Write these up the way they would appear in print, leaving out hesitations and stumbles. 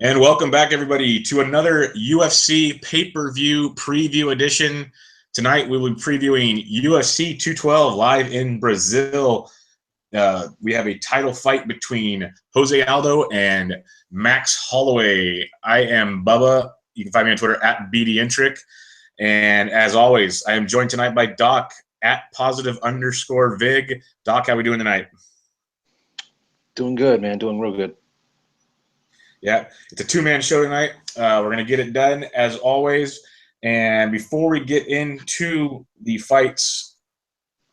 And welcome back, everybody, to another UFC pay-per-view preview edition. Tonight, we will be previewing UFC 212 live in Brazil. We have a title fight between Jose Aldo and Max Holloway. I am Bubba. You can find me on Twitter at BDintric. And as always, I am joined tonight by Dawk at +_Vig. Dawk, how are we doing tonight? Doing good, man. Doing real good. Yeah, it's a two-man show tonight. We're going to get it done, as always. And before we get into the fights,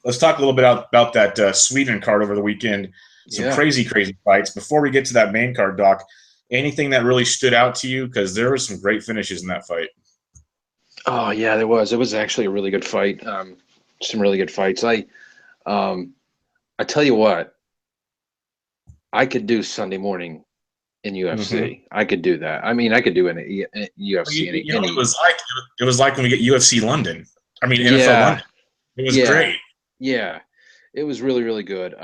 let's talk a little bit about that Sweden card over the weekend. Some crazy fights. Before we get to that main card, Doc, anything that really stood out to you? Because there were some great finishes in that fight. Oh, yeah, there was. It was actually a really good fight. Some really good fights. I tell you what, I could do Sunday morning in UFC. Mm-hmm. I could do that. I mean, I could do in UFC. You know what it was like? It was like when we get UFC London. I mean, NFL London. It was great. Yeah, it was really, really good.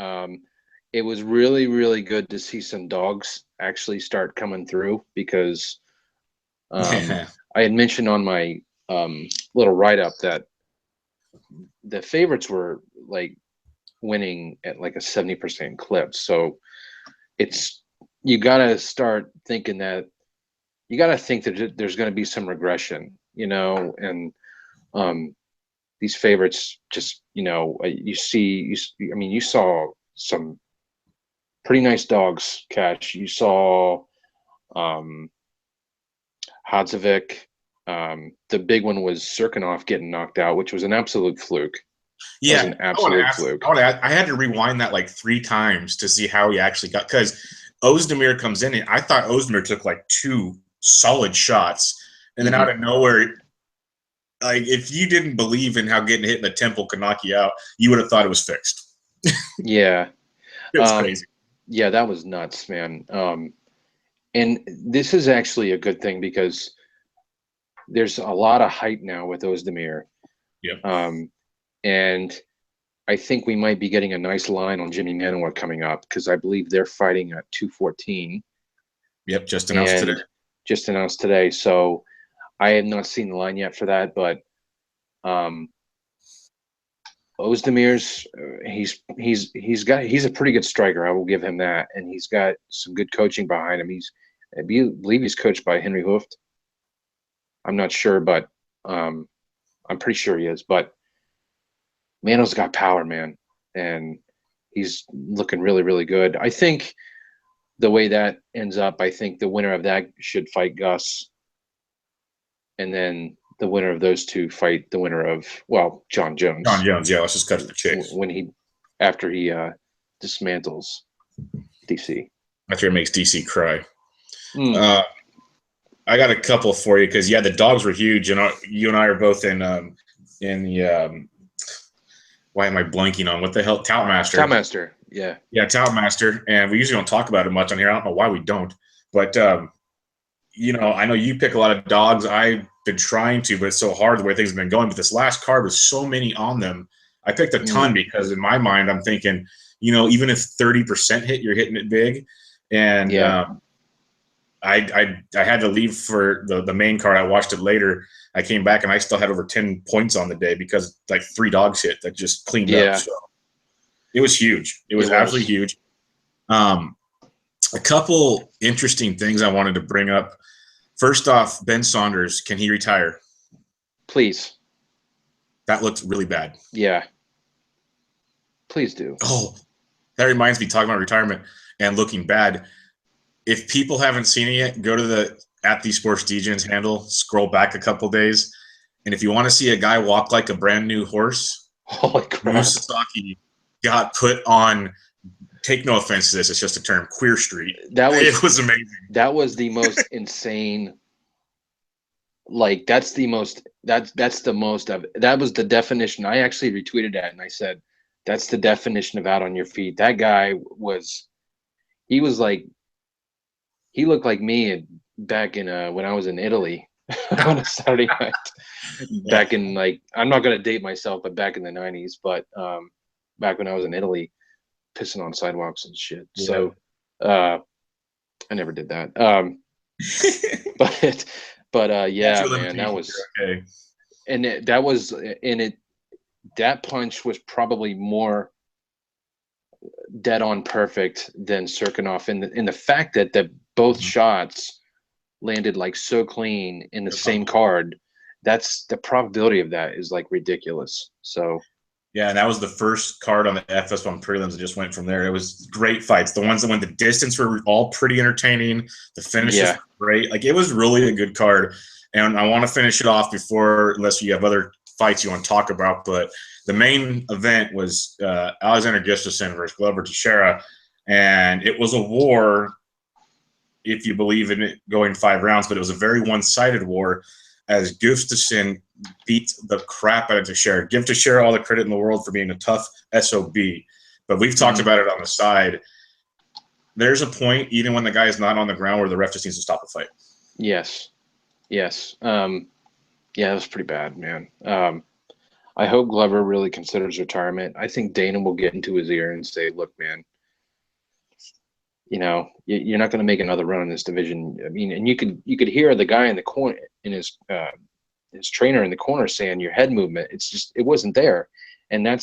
It was really, really good to see some dogs actually start coming through because I had mentioned on my little write-up that the favorites were like winning at like a 70% clip. So you got to start thinking that you got to think that there's going to be some regression, and these favorites just, you saw some pretty nice dogs catch. You saw Hadzovic. The big one was Serkinov getting knocked out, which was an absolute fluke. Yeah, an absolute fluke. I had to rewind that like 3 times to see how he actually got, because Ozdemir comes in, and I thought Ozdemir took like 2 solid shots, and then out of nowhere, like if you didn't believe in how getting hit in the temple could knock you out, you would have thought it was fixed. Yeah, it was crazy. Yeah, that was nuts, man. And this is actually a good thing because there's a lot of hype now with Ozdemir. Yep. And I think we might be getting a nice line on Jimmy Manuwa coming up because I believe they're fighting at 214. Yep, just announced today. So I have not seen the line yet for that, but Ozdemir's he's a pretty good striker. I will give him that, and he's got some good coaching behind him. I believe he's coached by Henry Hooft. I'm not sure, but I'm pretty sure he is. But Mano's got power, man, and he's looking really, really good. I think the way that ends up, I think the winner of that should fight Gus, and then the winner of those two fight the winner of, John Jones. John Jones, yeah, let's just cut to the chase. After he dismantles DC. After he makes DC cry. I got a couple for you because, the dogs were huge, and you and I are both in the why am I blanking on what the hell? Toutmaster. Toutmaster, yeah. Yeah, Toutmaster, and we usually don't talk about it much on here. I don't know why we don't, but I know you pick a lot of dogs. I've been trying to, but it's so hard the way things have been going. But this last card was so many on them. I picked a ton because in my mind I'm thinking, even if 30% hit, you're hitting it big, and I had to leave for the main card. I watched it later. I came back and I still had over 10 points on the day because like 3 dogs hit that just cleaned up. So it was huge. It was absolutely huge. A couple interesting things I wanted to bring up. First off, Ben Saunders, can he retire? Please. That looked really bad. Yeah. Please do. Oh, that reminds me, talking about retirement and looking bad. If people haven't seen it yet, go to the @thesportsdegens handle, scroll back a couple days, and if you want to see a guy walk like a brand new horse, holy crap, Sasaki got put on. Take no offense to this; it's just a term. Queer Street. It was amazing. That was the most insane. Like that's the most. That was the definition. I actually retweeted that and I said, "That's the definition of out on your feet." That guy was. He was like. He looked like me back in when I was in Italy on a Saturday night. Back in I'm not gonna date myself, but back in the 90s. But back when I was in Italy, pissing on sidewalks and shit. Yeah. So I never did that. Yeah, Statute of man, that limitations, was, you're okay. and that punch was probably more dead on perfect than Serkinov, in the fact that both shots landed like so clean in the same card. That's the probability of that is like ridiculous. So Yeah, and that was the first card on the FS1 prelims that just went from there. It was great fights. The ones that went the distance were all pretty entertaining. The finishes yeah, were great. Like, it was really a good card. And I want to finish it off before, unless you have other fights you want to talk about, but the main event was Alexander Gustafsson versus Glover Teixeira, and it was a war, if you believe in it going 5 rounds, but it was a very one-sided war as Gustafsson beat the crap out of Teixeira. Give Teixeira all the credit in the world for being a tough SOB, but we've talked about it on the side. There's a point, even when the guy is not on the ground, where the ref just needs to stop the fight. yes. Yeah, it was pretty bad, man. I hope Glover really considers retirement. I think Dana will get into his ear and say, look, man, you're not going to make another run in this division. I mean, and you could hear the guy in the corner, in his trainer in the corner, saying your head movement, it wasn't there. And I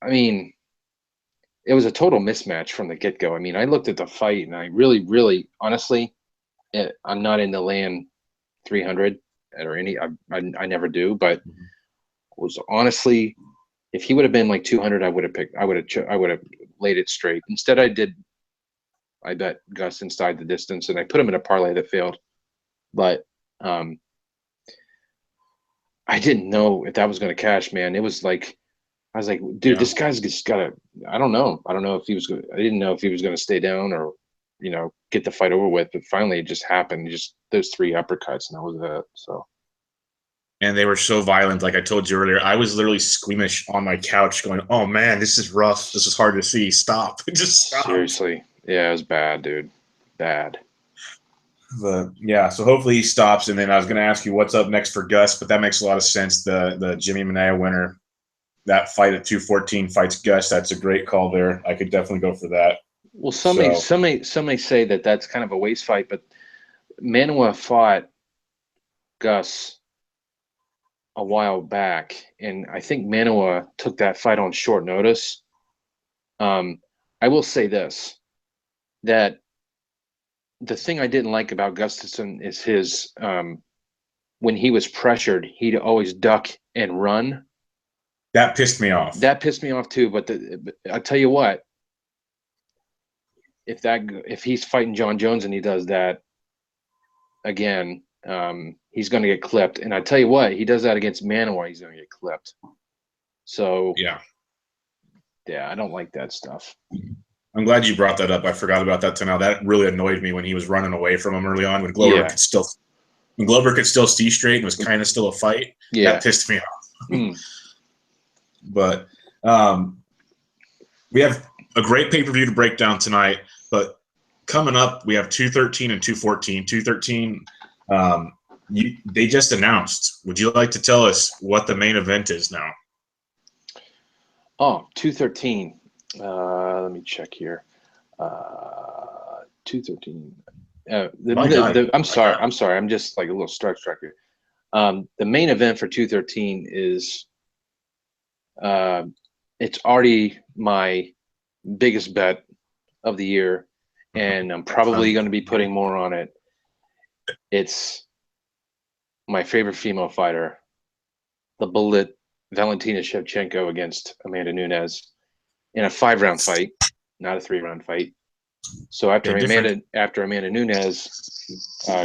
mean, it was a total mismatch from the get-go. I mean, I looked at the fight and I really, really, honestly, I'm not in the land 300 or any, I never do, but was honestly, if he would have been like 200, I would have laid it straight. Instead, I bet Gus inside the distance, and I put him in a parlay that failed. But I didn't know if that was going to cash, man. It was like, I was like, dude, this guy's just got to, I don't know if he was going to, I didn't know if he was going to stay down or, get the fight over with. But finally, it just happened. Just those 3 uppercuts, and that was it. So. And they were so violent. Like I told you earlier, I was literally squeamish on my couch going, oh, man, this is rough. This is hard to see. Stop. Just stop. Seriously. Yeah, it was bad, dude. Bad. But yeah, so hopefully he stops. And then I was going to ask you what's up next for Gus, but that makes a lot of sense. The Jimmy Minaya winner, that fight at 214 fights Gus. That's a great call there. I could definitely go for that. Well, some may say that that's kind of a waste fight, but Manuwa fought Gus a while back, and I think Manuwa took that fight on short notice. I will say this, that the thing I didn't like about Gustafsson is his when he was pressured, he'd always duck and run. That pissed me off. That pissed me off too. But I'll tell you what, if he's fighting John Jones and he does that again, he's going to get clipped. And I tell you what, he does that against Manuwa, he's going to get clipped. So yeah, I don't like that stuff. I'm glad you brought that up. I forgot about that till now. That really annoyed me when he was running away from him early on. When Glover could still see straight and was kind of still a fight. Yeah, that pissed me off. But we have a great pay-per-view to break down tonight. But coming up, we have 213 and 214. 213, they just announced. Would you like to tell us what the main event is now? Oh, 213. Let me check here. 213. I'm sorry. I'm just like a little struck here. The main event for 213 is it's already my biggest bet of the year, and I'm probably going to be putting more on it. It's my favorite female fighter, the Bullet, Valentina Shevchenko against Amanda Nunes in a 5-round fight, not a 3-round fight. So after Amanda Nunes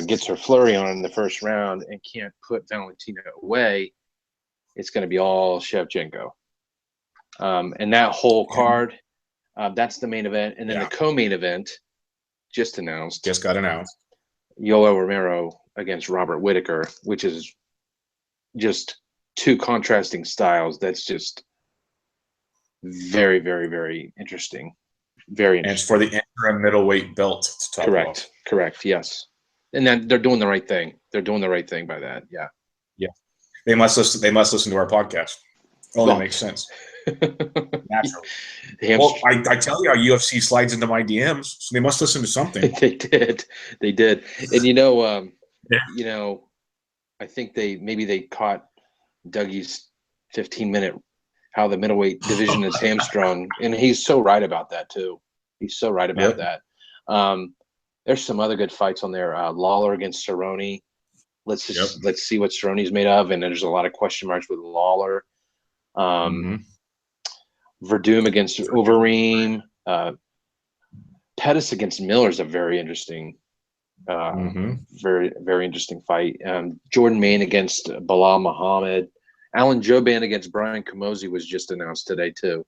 gets her flurry on in the first round and can't put Valentina away, it's going to be all Shevchenko. And that whole card, that's the main event. And then the co-main event just got announced. Yoel Romero against Robert Whittaker, which is just 2 contrasting styles. That's just very, very, very interesting. Very interesting. And it's for the interim middleweight belt. Correct. Yes. And then they're doing the right thing. They're doing the right thing by that. Yeah. Yeah. They must listen to our podcast. Only makes sense. Naturally. Well, I tell you how UFC slides into my DMs, so they must listen to something. They did. And Yeah. I think they caught Dougie's 15-minute how the middleweight division is hamstrung, and he's so right about that too. He's so right about that. There's some other good fights on there. Lawler against Cerrone. Let's see what Cerrone's made of, and there's a lot of question marks with Lawler. Verdum against Overeem. Pettis against Miller is a very interesting, very, very interesting fight. Jordan Main against Bilal Muhammad. Alan Jouban against Brian Camozzi was just announced today too.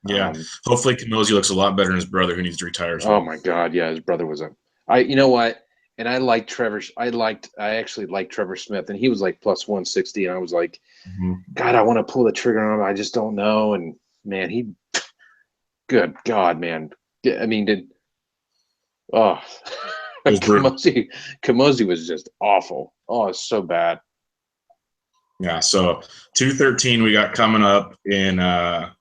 Yeah, hopefully Camozzi looks a lot better than his brother, who needs to retire. Oh my God, yeah, his brother was you know what? And I like Trevor. I actually liked Trevor Smith, and he was like plus 160, and I was like, God, I want to pull the trigger on him. I just don't know. And man, good God, man. I mean, Camozzi was just awful. Oh, it's so bad. Yeah, so 213 we got coming up in a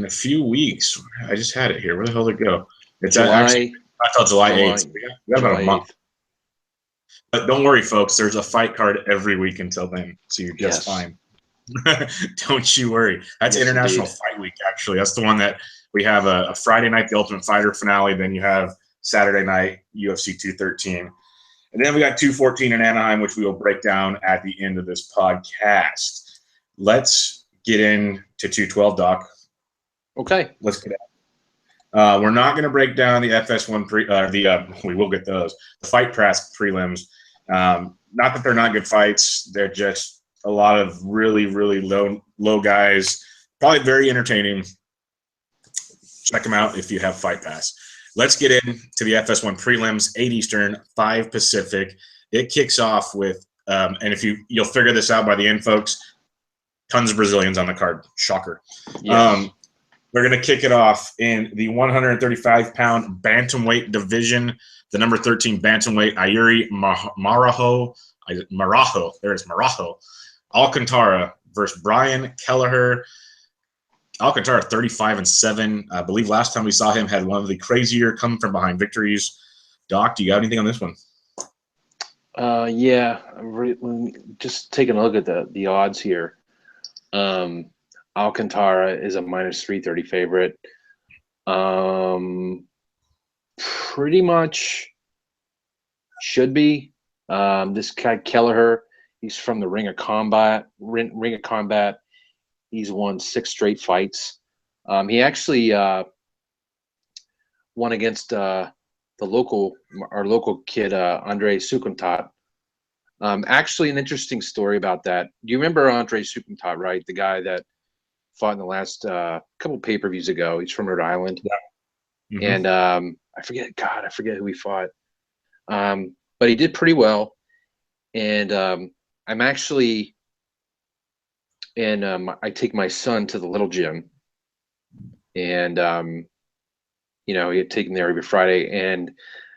few weeks. I just had it here. Where the hell did it go? It's actually I thought July 8th. We got about a month. But don't worry, folks. There's a fight card every week until then, so you're just fine. Don't you worry. That's International Fight Week, actually. That's the one that we have a Friday night, the Ultimate Fighter finale. Then you have Saturday night, UFC 213. And then we got 214 in Anaheim, which we will break down at the end of this podcast. Let's get into 212, Doc. Okay. Let's get at we're not going to break down the FS1 we will get those. The Fight Pass prelims. Not that they're not good fights. They're just a lot of really, really low guys. Probably very entertaining. Check them out if you have Fight Pass. Let's get into the FS1 prelims, 8 Eastern, 5 Pacific. It kicks off with, and you'll figure this out by the end, folks, tons of Brazilians on the card. Shocker. Yes. We're going to kick it off in the 135-pound bantamweight division. The number 13 bantamweight, Ayuri Marajo. There it is, Marajo. Alcantara versus Brian Kelleher. Alcantara 35-7. I believe last time we saw him had one of the crazier come from behind victories. Doc, do you got anything on this one? Yeah, just taking a look at the odds here. Alcantara is a minus 330 favorite. Pretty much should be. This guy Kelleher, he's from the Ring of Combat. He's won 6 straight fights. He actually won against our local kid, Andre Sukuntat. Actually, an interesting story about that. Do you remember Andre Sukuntat, right? The guy that fought in the last couple pay-per-views ago. He's from Rhode Island. Yeah. And I forget who he fought. But he did pretty well. And I'm actually – and I take my son to the little gym, and he had taken there every Friday. And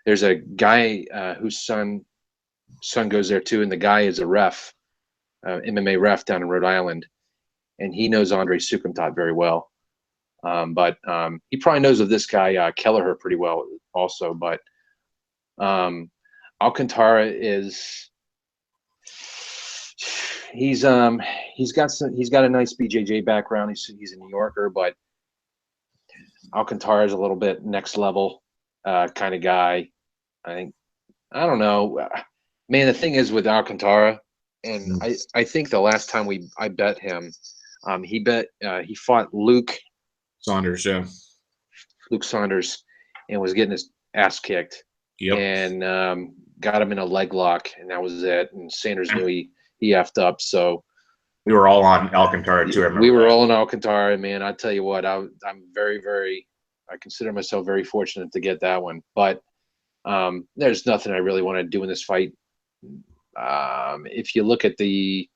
there's a guy whose son goes there too, and the guy is a ref, MMA ref down in Rhode Island, and he knows Andre Sukuntat very well. But he probably knows of this guy Kelleher pretty well also. But Alcantara is. He's got a nice BJJ background. He's a New Yorker, but Alcantara is a little bit next level kind of guy. I don't know, man. The thing is with Alcantara, and I think the last time I bet him, he fought Luke Saunders, yeah, Luke Saunders, and was getting his ass kicked. Yep. And got him in a leg lock, and that was it. And Sanders knew he effed up, so we were all on Alcantara too. We were all on Alcantara, man. I tell you what, I'm very, very. I consider myself very fortunate to get that one. But there's nothing I really want to do in this fight. If you look at the,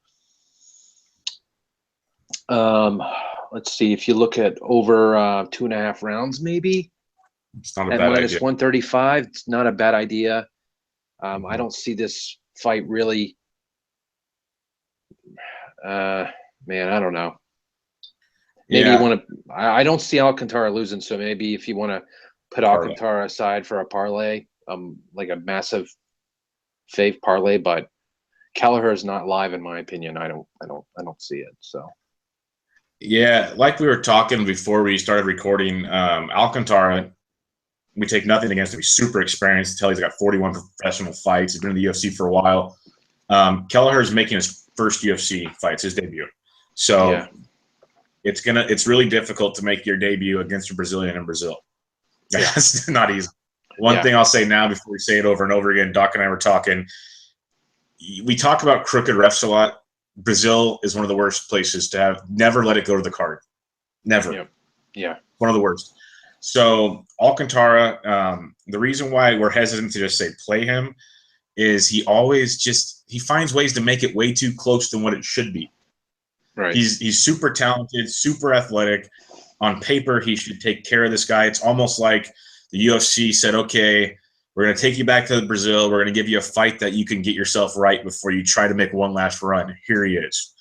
let's see, if you look at over 2.5 rounds, maybe it's not a at bad minus idea. 135, it's not a bad idea. I don't see this fight really. Man, I don't know. Maybe Yeah. you want to. I don't see Alcantara losing, so maybe if you want to put Parlay. Alcantara aside for a parlay, like a massive fave parlay, but Kelleher is not live in my opinion. I don't see it. So Yeah, like we were talking before we started recording, Alcantara, we take nothing against him. He's super experienced. Until he's got 41 professional fights. He's been in the UFC for a while. Kelleher is making his first UFC fights, his debut. So yeah. it's really difficult to make your debut against a Brazilian in Brazil. That's not easy. One thing I'll say now before we say it over and over again, Doc and I were talking. We talk about crooked refs a lot. Brazil is one of the worst places to have. Never let it go to the card. Never. Yep. Yeah. One of the worst. So Alcantara, the reason why we're hesitant to just say play him is he finds ways to make it way too close to what it should be. Right. He's super talented, super athletic. On paper, he should take care of this guy. It's almost like the UFC said, okay, we're going to take you back to Brazil. We're going to give you a fight that you can get yourself right before you try to make one last run. Here he is.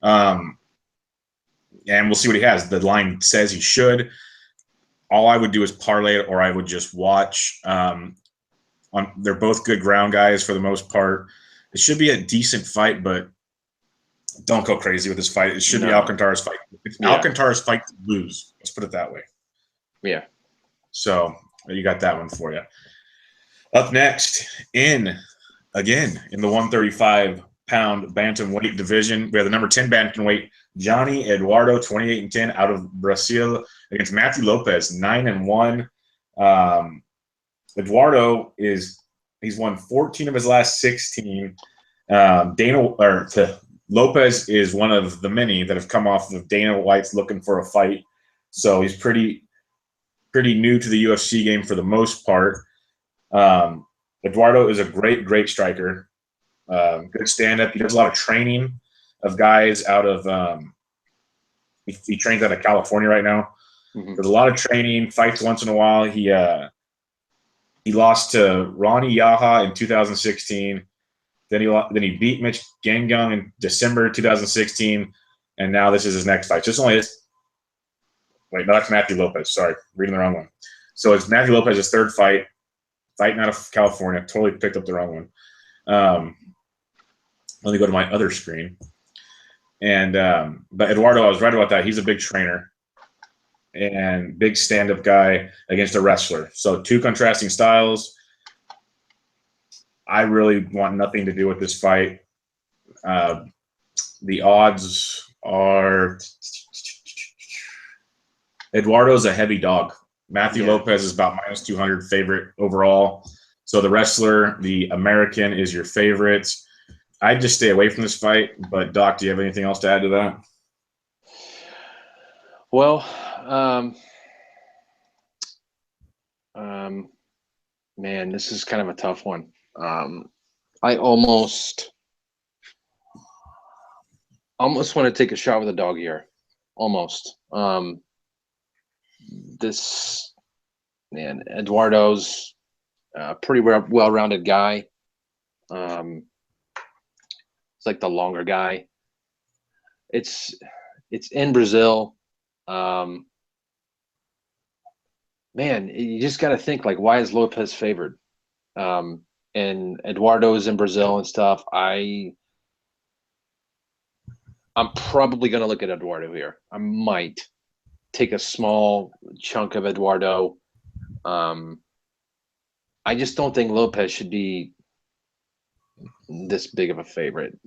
And we'll see what he has. The line says he should. All I would do is parlay it, or I would just watch. They're both good ground guys for the most part. It should be a decent fight, but don't go crazy with this fight. It should be Alcantara's fight. It's Alcantara's fight to lose. Let's put it that way. Yeah. So you got that one for you. Up next, in the 135-pound bantamweight division, we have the number 10 bantamweight, Johnny Eduardo, 28-10, out of Brazil, against Matthew Lopez, 9-1. Eduardo he's won 14 of his last 16. Lopez is one of the many that have come off of Dana White's looking for a fight, so he's pretty new to the UFC game for the most part. Eduardo is a great striker, good stand-up. He does a lot of training of guys out of he trains out of California right now. Mm-hmm. There's a lot of training, fights once in a while. He lost to Ronnie Yaha in 2016. Then he beat Mitch Gangung in December 2016, and now this is his next fight. So it's only his. Wait, no, that's Matthew Lopez. Sorry, reading the wrong one. So it's Matthew Lopez's third fight, fighting out of California. Totally picked up the wrong one. Let me go to my other screen. And but Eduardo, I was right about that. He's a big trainer and big stand-up guy against a wrestler. So two contrasting styles. I really want nothing to do with this fight. The odds are Eduardo's a heavy dog. Matthew Lopez is about -200 favorite overall. So the wrestler, the American, is your favorite. I'd just stay away from this fight. But Doc, do you have anything else to add to that? Well, man, this is kind of a tough one. I almost want to take a shot with a dog here. Almost. This man, Eduardo's a pretty well-rounded guy. It's like the longer guy. It's in Brazil. Man, you just got to think, like, why is Lopez favored? And Eduardo's in Brazil and stuff. I'm probably going to look at Eduardo here. I might take a small chunk of Eduardo. I just don't think Lopez should be this big of a favorite.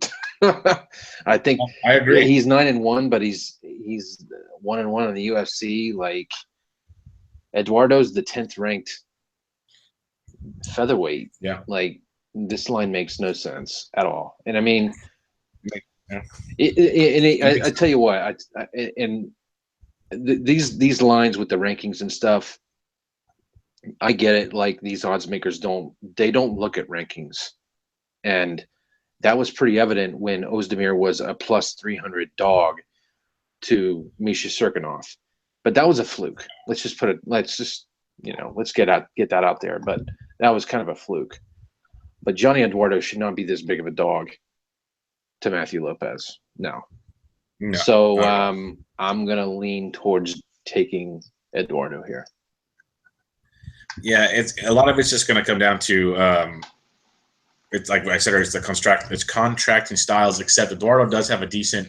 I think I agree. He's 9-1, but he's 1-1 in the UFC. Like, Eduardo's the 10th ranked featherweight. Yeah. Like, this line makes no sense at all. And I mean, yeah. I tell you what, these lines with the rankings and stuff, I get it. Like, these odds makers don't look at rankings, and that was pretty evident when Ozdemir was a +300 dog to Misha Serkinov. But that was a fluke. Let's get that out there. But that was kind of a fluke. But Johnny Eduardo should not be this big of a dog to Matthew Lopez. No. No, So not at all. I'm gonna lean towards taking Eduardo here. Yeah, it's a lot of it's just going to come down to it's like I said, it's contracting styles. Except Eduardo does have a decent.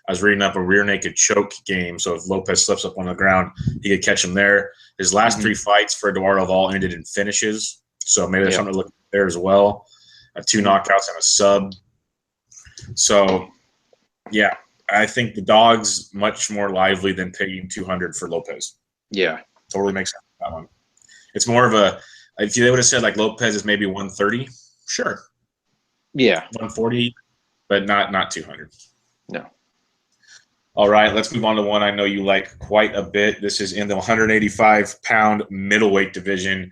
I was reading up a rear naked choke game, so if Lopez slips up on the ground, he could catch him there. His last 3 fights for Eduardo have all ended in finishes, so maybe there's something to look at there as well. 2 knockouts and a sub. So, yeah, I think the dog's much more lively than paying 200 for Lopez. Yeah, Totally makes sense for that one. It's more of a if they would have said like Lopez is maybe 130, sure. Yeah. 140, but not 200. No. All right, let's move on to one I know you like quite a bit. This is in the 185-pound middleweight division,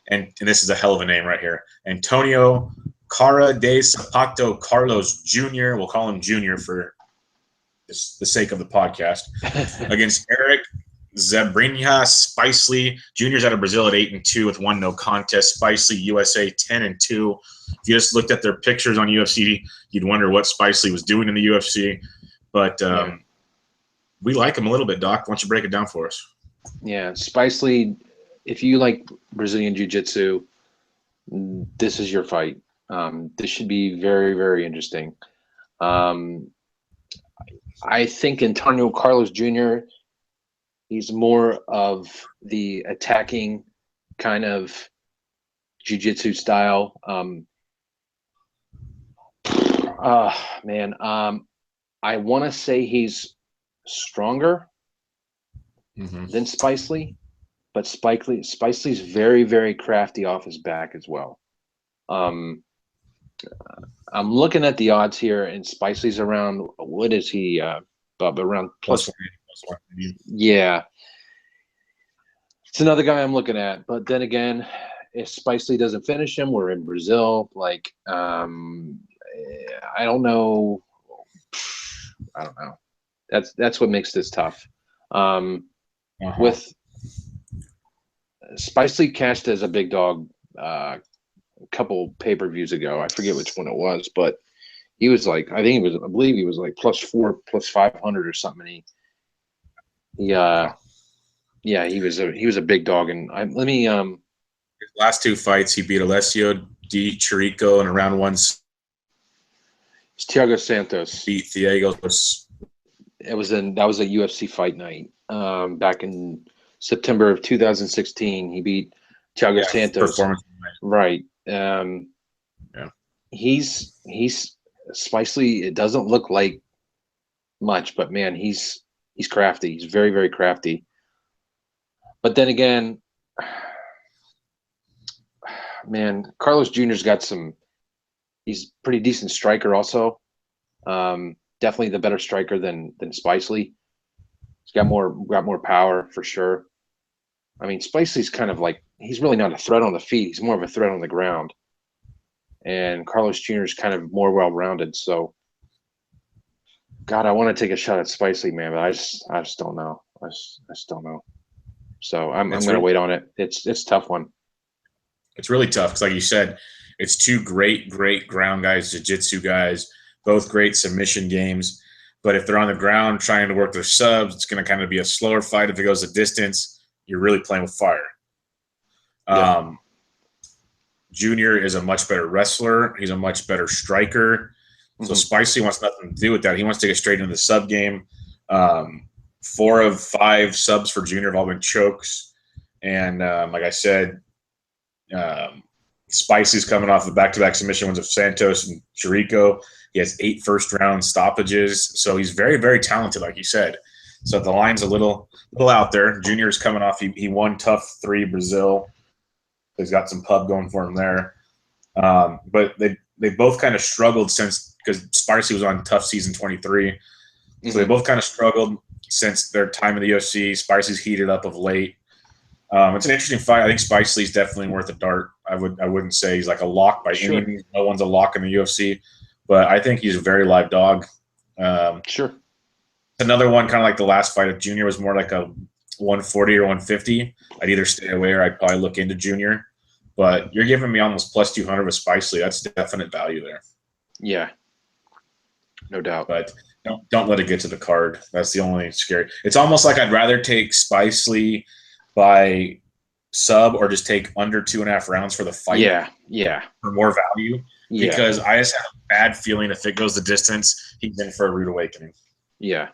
and this is a hell of a name right here. Antonio Cara de Zapato Carlos Jr., we'll call him Jr. for the sake of the podcast, against Eric Zabrinha Spicely. Jr.'s out of Brazil at 8-2 with 1 no contest. Spicely, USA, 10-2. If you just looked at their pictures on UFC, you'd wonder what Spicely was doing in the UFC. But we like him a little bit, Doc. Why don't you break it down for us? Yeah, Spicely, if you like Brazilian Jiu-Jitsu, this is your fight. This should be very, very interesting. I think Antonio Carlos Jr., he's more of the attacking kind of jiu-jitsu style. I want to say he's stronger than Spicely, but Spicely's very, very crafty off his back as well. I'm looking at the odds here, and Spicely's around, what is he, Bubba, around plus 180. Yeah. It's another guy I'm looking at. But then again, if Spicely doesn't finish him, we're in Brazil. Like, I don't know. I don't know. That's what makes this tough. With Spicely cashed as a big dog a couple pay-per-views ago. I forget which one it was, but he was like, I believe he was like +4, +500 or something. He was a big dog. And his last 2 fights, he beat Alessio Di Chirico in round 1. It's Thiago Santos. Beat Thiago. That was a UFC fight night back in September of 2016. He beat Thiago Santos. Right. He's Spicely. It doesn't look like much, but man, he's crafty. He's very, very crafty. But then again, man, Carlos Jr.'s got he's pretty decent striker also. Definitely the better striker than Spicely. He's got more power for sure. I mean, Spicely's kind of like, he's really not a threat on the feet. He's more of a threat on the ground. And Carlos Jr. is kind of more well-rounded. So, God, I want to take a shot at Spicely, man, but I just don't know. I just don't know. So I'm going to wait on it. It's a tough one. It's really tough because, like you said, it's 2 great ground guys, jiu-jitsu guys, both great submission games. But if they're on the ground trying to work their subs, it's going to kind of be a slower fight. If it goes a distance, you're really playing with fire. Yeah. Junior is a much better wrestler. He's a much better striker. So Spicely wants nothing to do with that. He wants to get straight into the sub game. 4 of 5 subs for Junior have all been chokes. And like I said, Spicely's coming off the back-to-back submission wins of Santos and Chirico. He has 8 first-round stoppages. So he's very, very talented, like you said. So the line's a little out there. Junior's coming off. He won Tough 3 Brazil. He's got some pub going for him there. But they both kind of struggled because Spicely was on Tough Season 23. So they both kind of struggled since their time in the UFC. Spicely's heated up of late. It's an interesting fight. I think Spicely's definitely worth a dart. I wouldn't say he's like a lock by any means. No one's a lock in the UFC. But I think he's a very live dog. Sure. Another one, kind of like the last fight of Junior, was more like a 140 or 150. I'd either stay away or I'd probably look into Junior. But you're giving me almost +200 with Spicely. That's definite value there. Yeah, no doubt. But Don't let it get to the card. That's the only scary. It's almost like I'd rather take Spice Lee by sub or just take under 2.5 rounds for the fight. Yeah. For more value. Yeah. Because I just have a bad feeling if it goes the distance, he's in for a rude awakening. Yeah.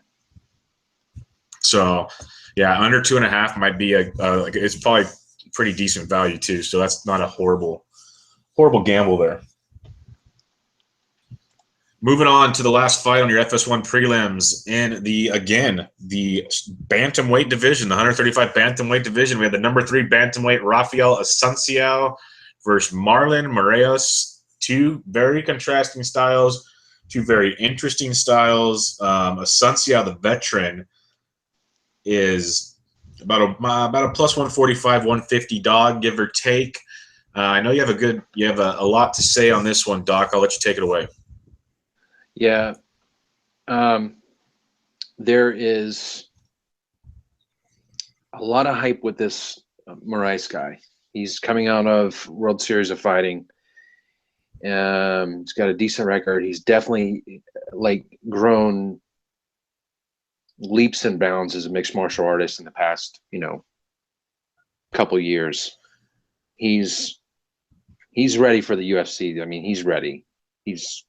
So, yeah, under 2.5 might be it's probably pretty decent value too. So that's not a horrible gamble there. Moving on to the last fight on your FS1 prelims in the bantamweight division, the 135 bantamweight division. We had the number 3 bantamweight Rafael Asunciao versus Marlon Moraes. Two very contrasting styles, two very interesting styles. Asunciao, the veteran, is about a plus 145, 150 dog, give or take. I know you have a lot to say on this one, Doc. I'll let you take it away. Yeah. There is a lot of hype with this Moraes guy. He's coming out of World Series of Fighting. He's got a decent record. He's definitely grown leaps and bounds as a mixed martial artist in the past, couple years. He's ready for the UFC. I mean, he's ready. He's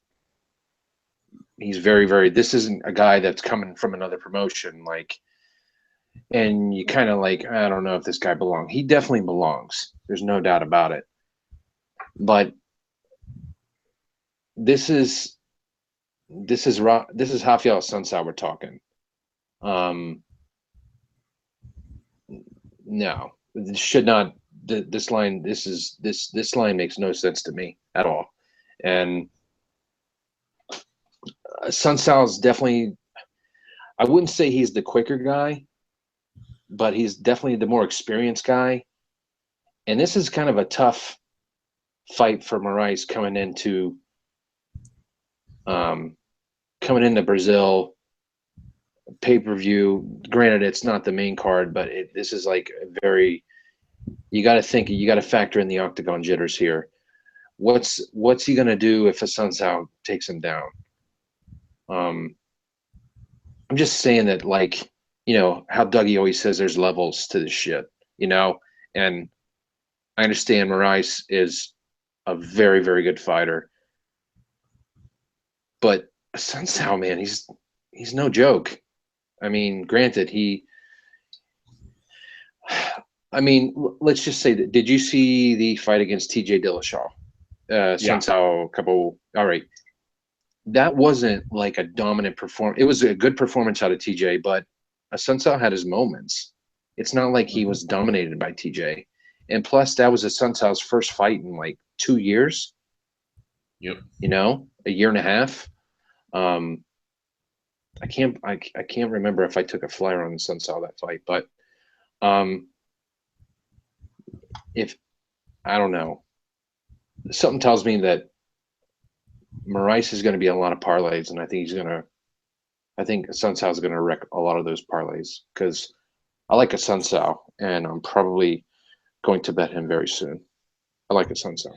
very, very. This isn't a guy that's coming from another promotion, and you kind of I don't know if this guy belongs. He definitely belongs. There's no doubt about it. But this is Rafael Asunciao we're talking. No, this should not. This line. This line makes no sense to me at all. And Asunciao is definitely. I wouldn't say he's the quicker guy, but he's definitely the more experienced guy. And this is kind of a tough fight for Moraes coming into Brazil pay-per-view. Granted, it's not the main card, but this is you got to factor in the octagon jitters here. What's he going to do if Asunciao takes him down? I'm just saying that, how Dougie always says there's levels to this shit, and I understand Moraes is a very, very good fighter. But Asunciao, man, he's no joke. I mean, granted, let's just say that. Did you see the fight against TJ Dillashaw? Asunciao all right. That wasn't like a dominant performance. It was a good performance out of TJ, but Asunciao had his moments. It's not like he was dominated by TJ. And plus, that was Asunciao's first fight in 2 years. Yep. A year and a half. I can't remember if I took a flyer on Asunciao that fight, but if I don't know, something tells me that Moraes is going to be a lot of parlays, and I think Asunciao is going to wreck a lot of those parlays because I like Asunciao, and I'm probably going to bet him very soon. I like Asunciao.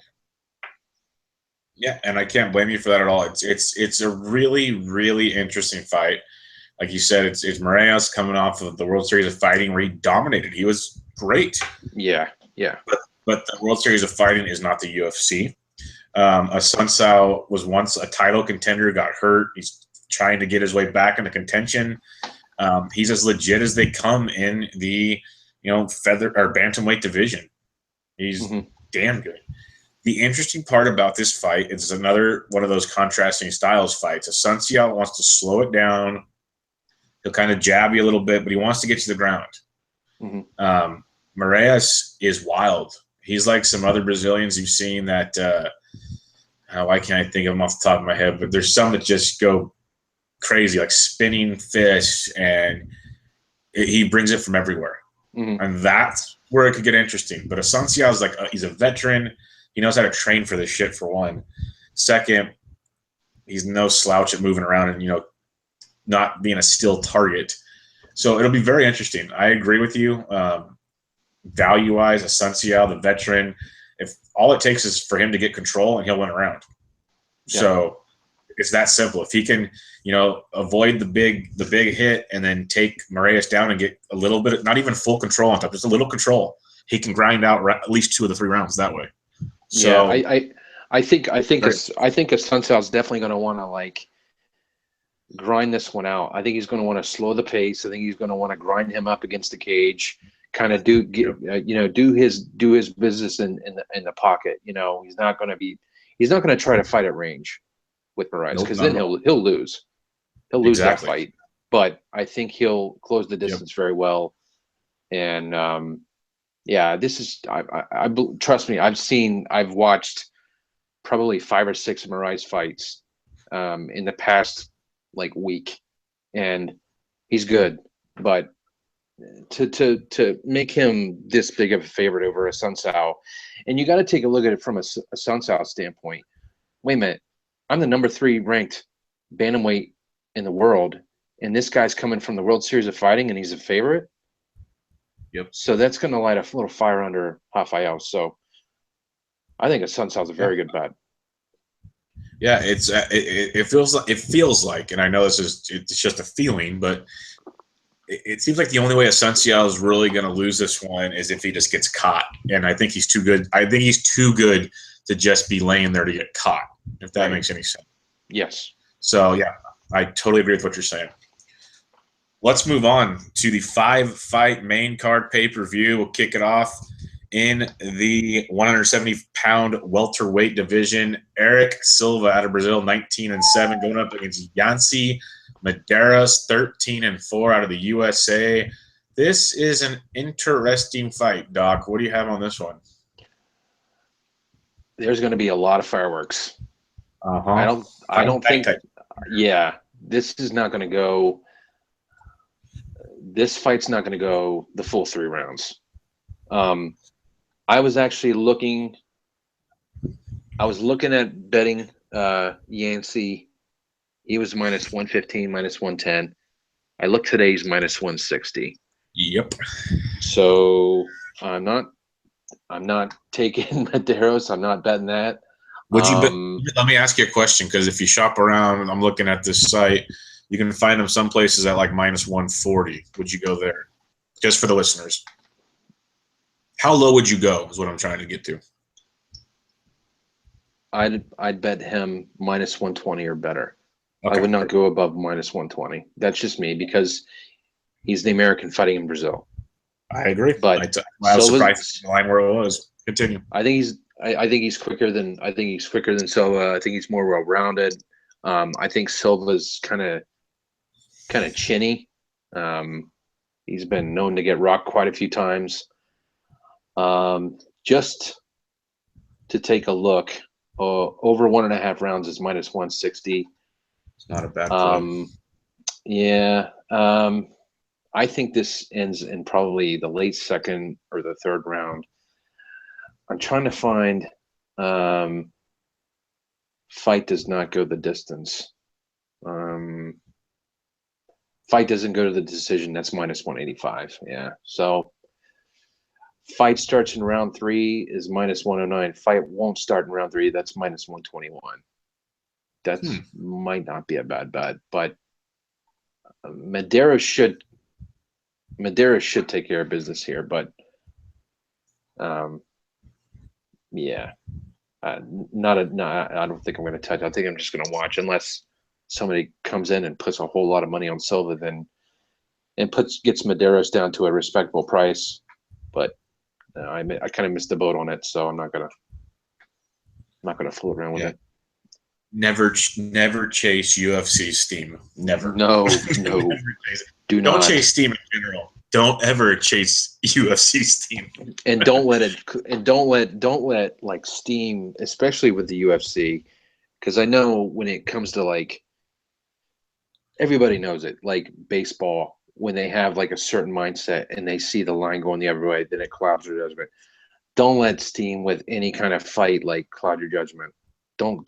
Yeah, and I can't blame you for that at all. It's a really, really interesting fight. Like you said, it's Moraes coming off of the World Series of Fighting where he dominated. He was great. Yeah. But the World Series of Fighting is not the UFC. Asunciao was once a title contender, got hurt. He's trying to get his way back into contention. He's as legit as they come in the feather or bantamweight division. He's damn good. The interesting part about this fight is another one of those contrasting styles fights. Asunciao wants to slow it down. He'll kind of jab you a little bit, but he wants to get to the ground. Moraes is wild. He's like some other Brazilians you've seen that why can't I think of them off the top of my head? But there's some that just go crazy, like spinning fish, and he brings it from everywhere. And that's where it could get interesting. But Asunciao is he's a veteran. He knows how to train for this shit, for one. Second, he's no slouch at moving around and, not being a still target. So it'll be very interesting. I agree with you. Value-wise, Asunciao, the veteran, if all it takes is for him to get control and he'll win a round. Yeah. So It's that simple. If he can, avoid the big hit and then take Moraes down and get a little bit, not even full control on top, just a little control, he can grind out at least 2 of the 3 rounds that way. So I think Sunsal's definitely going to want to grind this one out. I think he's going to want to slow the pace. I think he's going to want to grind him up against the cage, kind of do his business in the pocket. He's not going to try to fight at range with Moraes, because then he'll lose. He'll lose that fight. But I think he'll close the distance very well. And this is I trust me. I've watched probably 5 or 6 Moraes fights in the past week, and he's good. But to make him this big of a favorite over a Sunsao, and you got to take a look at it from a Sunsao standpoint. Wait a minute, I'm the number 3 ranked bantamweight in the world, and this guy's coming from the World Series of Fighting, and he's a favorite. Yep. So that's going to light a little fire under Rafael. So I think a Sunsao's a very good bet. Yeah, it feels like, and I know it's just a feeling, but it seems like the only way Asunciao is really going to lose this one is if he just gets caught, and I think he's too good. I think he's too good to just be laying there to get caught, if that makes any sense. Yes. So yeah, I totally agree with what you're saying. Let's move on to the 5-fight main card pay-per-view. We'll kick it off in the 170-pound welterweight division. Eric Silva out of Brazil, 19-7, going up against Yancy Medeiros, 13-4 out of the USA. This is an interesting fight, Doc. What do you have on this one? There's going to be a lot of fireworks. Uh-huh. I don't think. Yeah, this is not going to go. This fight's not going to go the full 3 rounds. I was actually looking. I was looking at betting Yancy. He was minus 115, minus 110. I looked today, he's minus 160. Yep. So I'm not taking Medeiros. I'm not betting that. Would you bet? Let me ask you a question, because if you shop around, I'm looking at this site, you can find them some places at minus 140. Would you go there? Just for the listeners. How low would you go is what I'm trying to get to. I'd bet him minus 120 or better. Okay. I would not go above minus 120. That's just me, because he's the American fighting in Brazil. I agree. But I was surprised the line where it was. Continue. I think he's quicker than Silva. I think he's more well-rounded. I think Silva's kind of chinny. He's been known to get rocked quite a few times. Just to take a look, over 1.5 rounds is minus 160. It's not a bad play. Yeah. I think this ends in probably the late 2nd or the 3rd round. I'm trying to find fight does not go the distance. Fight doesn't go to the decision. That's minus 185. Yeah. So fight starts in round 3 is minus 109. Fight won't start in round 3. That's minus 121. That might not be a bad bet, but Medeiros should take care of business here. But yeah, I don't think I'm going to touch. I think I'm just going to watch, unless somebody comes in and puts a whole lot of money on Silva, gets Medeiros down to a respectable price. But I kind of missed the boat on it, so I'm not gonna fool around with it. Never chase UFC steam. Never. No. Don't chase steam in general. Don't ever chase UFC steam. And don't let steam, especially with the UFC, because I know when it comes to everybody knows it, baseball, when they have a certain mindset and they see the line going the other way, then it clouds their judgment. Don't let steam with any kind of fight cloud your judgment. Don't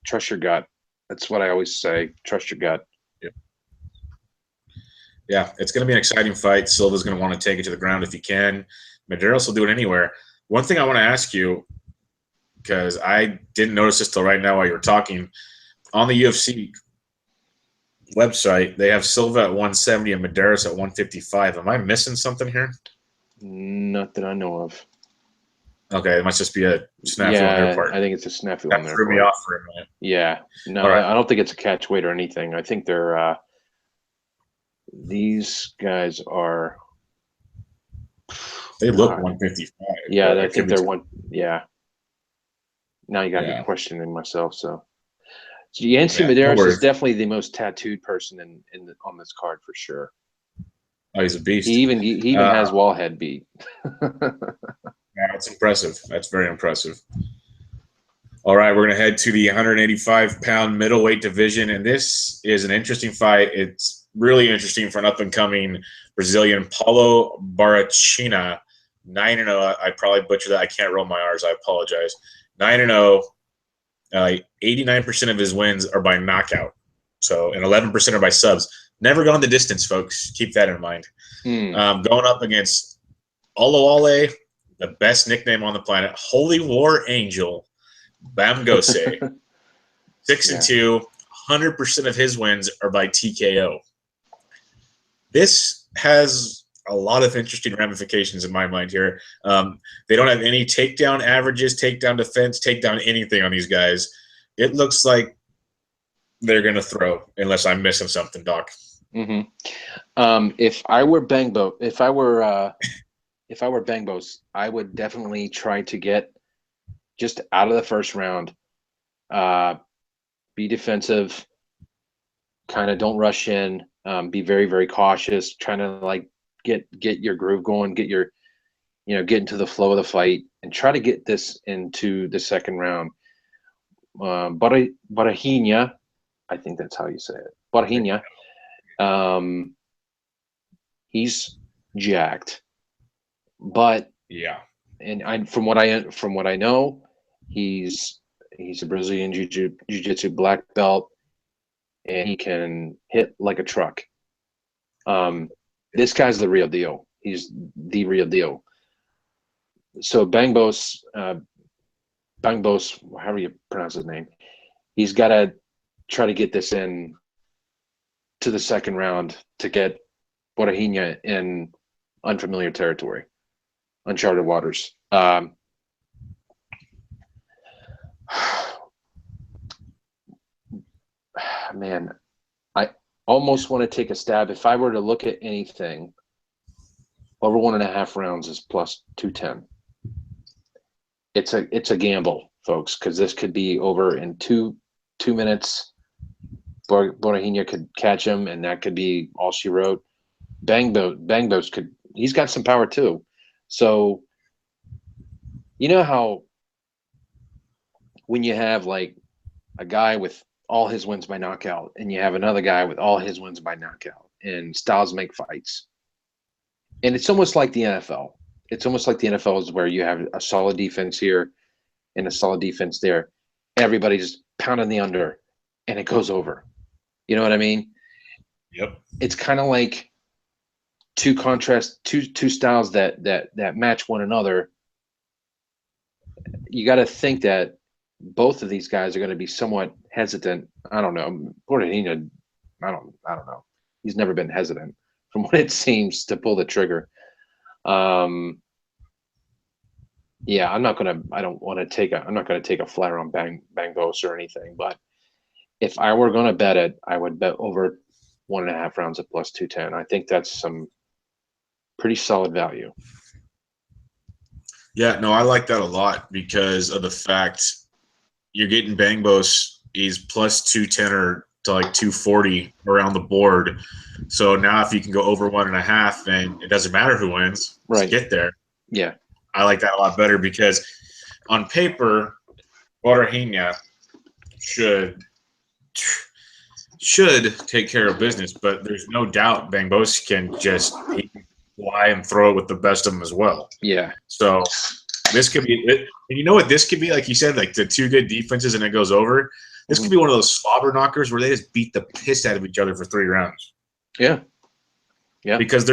trust your gut. That's what I always say. Trust your gut. Yep. Yeah, it's going to be an exciting fight. Silva's going to want to take it to the ground if he can. Medeiros will do it anywhere. One thing I want to ask you, because I didn't notice this till right now while you were talking, on the UFC website, they have Silva at 170 and Medeiros at 155. Am I missing something here? Not that I know of. Okay, it must just be a snafu on their part. I think it's a snafu that on their threw part. me off for a minute. Yeah. No, All right. I don't think it's a catch weight or anything. I think they're these guys are. They look 155. Yeah, I think they're one. Yeah. Now you got me Yeah. questioning myself. So Yancy Yeah, no Medeiros worries. is definitely the most tattooed person on this card for sure. Oh, he's a beast. He even has Wallhead beat. Yeah, that's impressive. That's very impressive. All right, we're going to head to the 185-pound middleweight division, and this is an interesting fight. It's really interesting for an up-and-coming Brazilian, Paulo Barachina, 9-0. I probably butchered that. I can't roll my R's. I apologize. 9-0. 89% of his wins are by knockout. So, and 11% are by subs. Never gone the distance, folks. Keep that in mind. Going up against Olawale, the best nickname on the planet, Holy War Angel, Bamgose. 6-2. 100% of his wins are by TKO. This has a lot of interesting ramifications in my mind here. They don't have any takedown averages, takedown defense, takedown anything on these guys. It looks like they're going to throw, unless I'm missing something, Doc. If I were Bangos, I would definitely try to get just out of the first round. Be defensive. Kind of don't rush in. Be very, very cautious. Trying to like get your groove going. Get into the flow of the fight, and try to get this into the second round. Barahina, I think that's how you say it. Barahina. He's jacked, but yeah, and from what I know, he's a Brazilian jiu-jitsu black belt, and he can hit like a truck. This guy's the real deal. He's the real deal. So Bangos, however you pronounce his name, he's got to try to get this in to the second round to get Borahina in unfamiliar territory, uncharted waters. Man, I almost want to take a stab. If I were to look at anything, over 1.5 rounds is plus 210. It's a gamble, folks, because this could be over in two minutes. Borahina could catch him, and that could be all she wrote. Bangos he's got some power too. So you know how when you have like a guy with all his wins by knockout, and you have another guy with all his wins by knockout, and styles make fights. And it's almost like the NFL. It's almost like the NFL is where you have a solid defense here and a solid defense there. Everybody just pounding the under, and it goes over. You know what I mean? Yep. It's kind of like two styles that match one another. You got to think that both of these guys are going to be somewhat hesitant. I don't know. Borahina, I don't know. He's never been hesitant, from what it seems, to pull the trigger. Yeah, I'm not going to take a flyer on Bangos or anything, but if I were going to bet it, I would bet over 1.5 rounds at plus 210. I think that's some pretty solid value. Yeah, no, I like that a lot because of the fact you're getting Bangos. He's plus 210 or to like 240 around the board. So now if you can go over 1.5, and it doesn't matter who wins, right? Just get there. Yeah, I like that a lot better because on paper, Borahina should take care of business, but there's no doubt Bangos can just fly and throw it with the best of them as well. Yeah. So this could be it. And you know what this could be? Like you said, like the two good defenses and it goes over. This could be one of those slobber knockers where they just beat the piss out of each other for 3 rounds. Yeah. Yeah. Because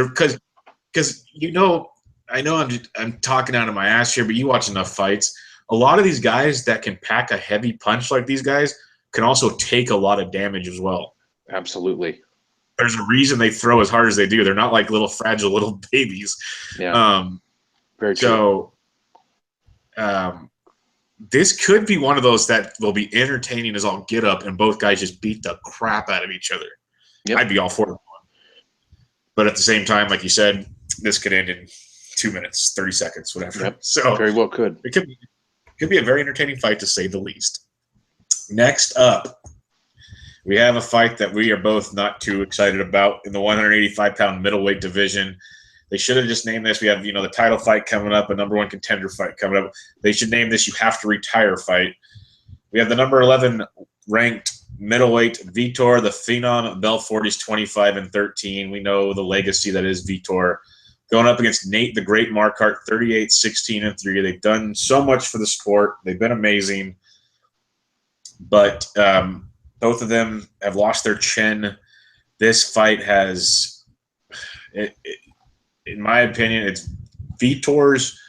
I know I'm talking out of my ass here, but you watch enough fights. A lot of these guys that can pack a heavy punch like these guys can also take a lot of damage as well. Absolutely. There's a reason they throw as hard as they do. They're not like little fragile little babies. Yeah. Very true. So this could be one of those that will be entertaining as all get up, and both guys just beat the crap out of each other. Yep. I'd be all for it. But at the same time, like you said, this could end in 2 minutes, 30 seconds, whatever. Yep. So very well could. It could be a very entertaining fight, to say the least. Next up, we have a fight that we are both not too excited about in the 185-pound middleweight division. They should have just named this. We have, the title fight coming up, a number 1 contender fight coming up. They should name this "You Have to Retire" fight. We have the number 11 ranked middleweight Vitor, the Phenom Belfort's 25-13. We know the legacy that is Vitor, going up against Nate the Great Marquardt, 38-16-3. They've done so much for the sport. They've been amazing, but both of them have lost their chin. This fight has, in my opinion, it's Vitor's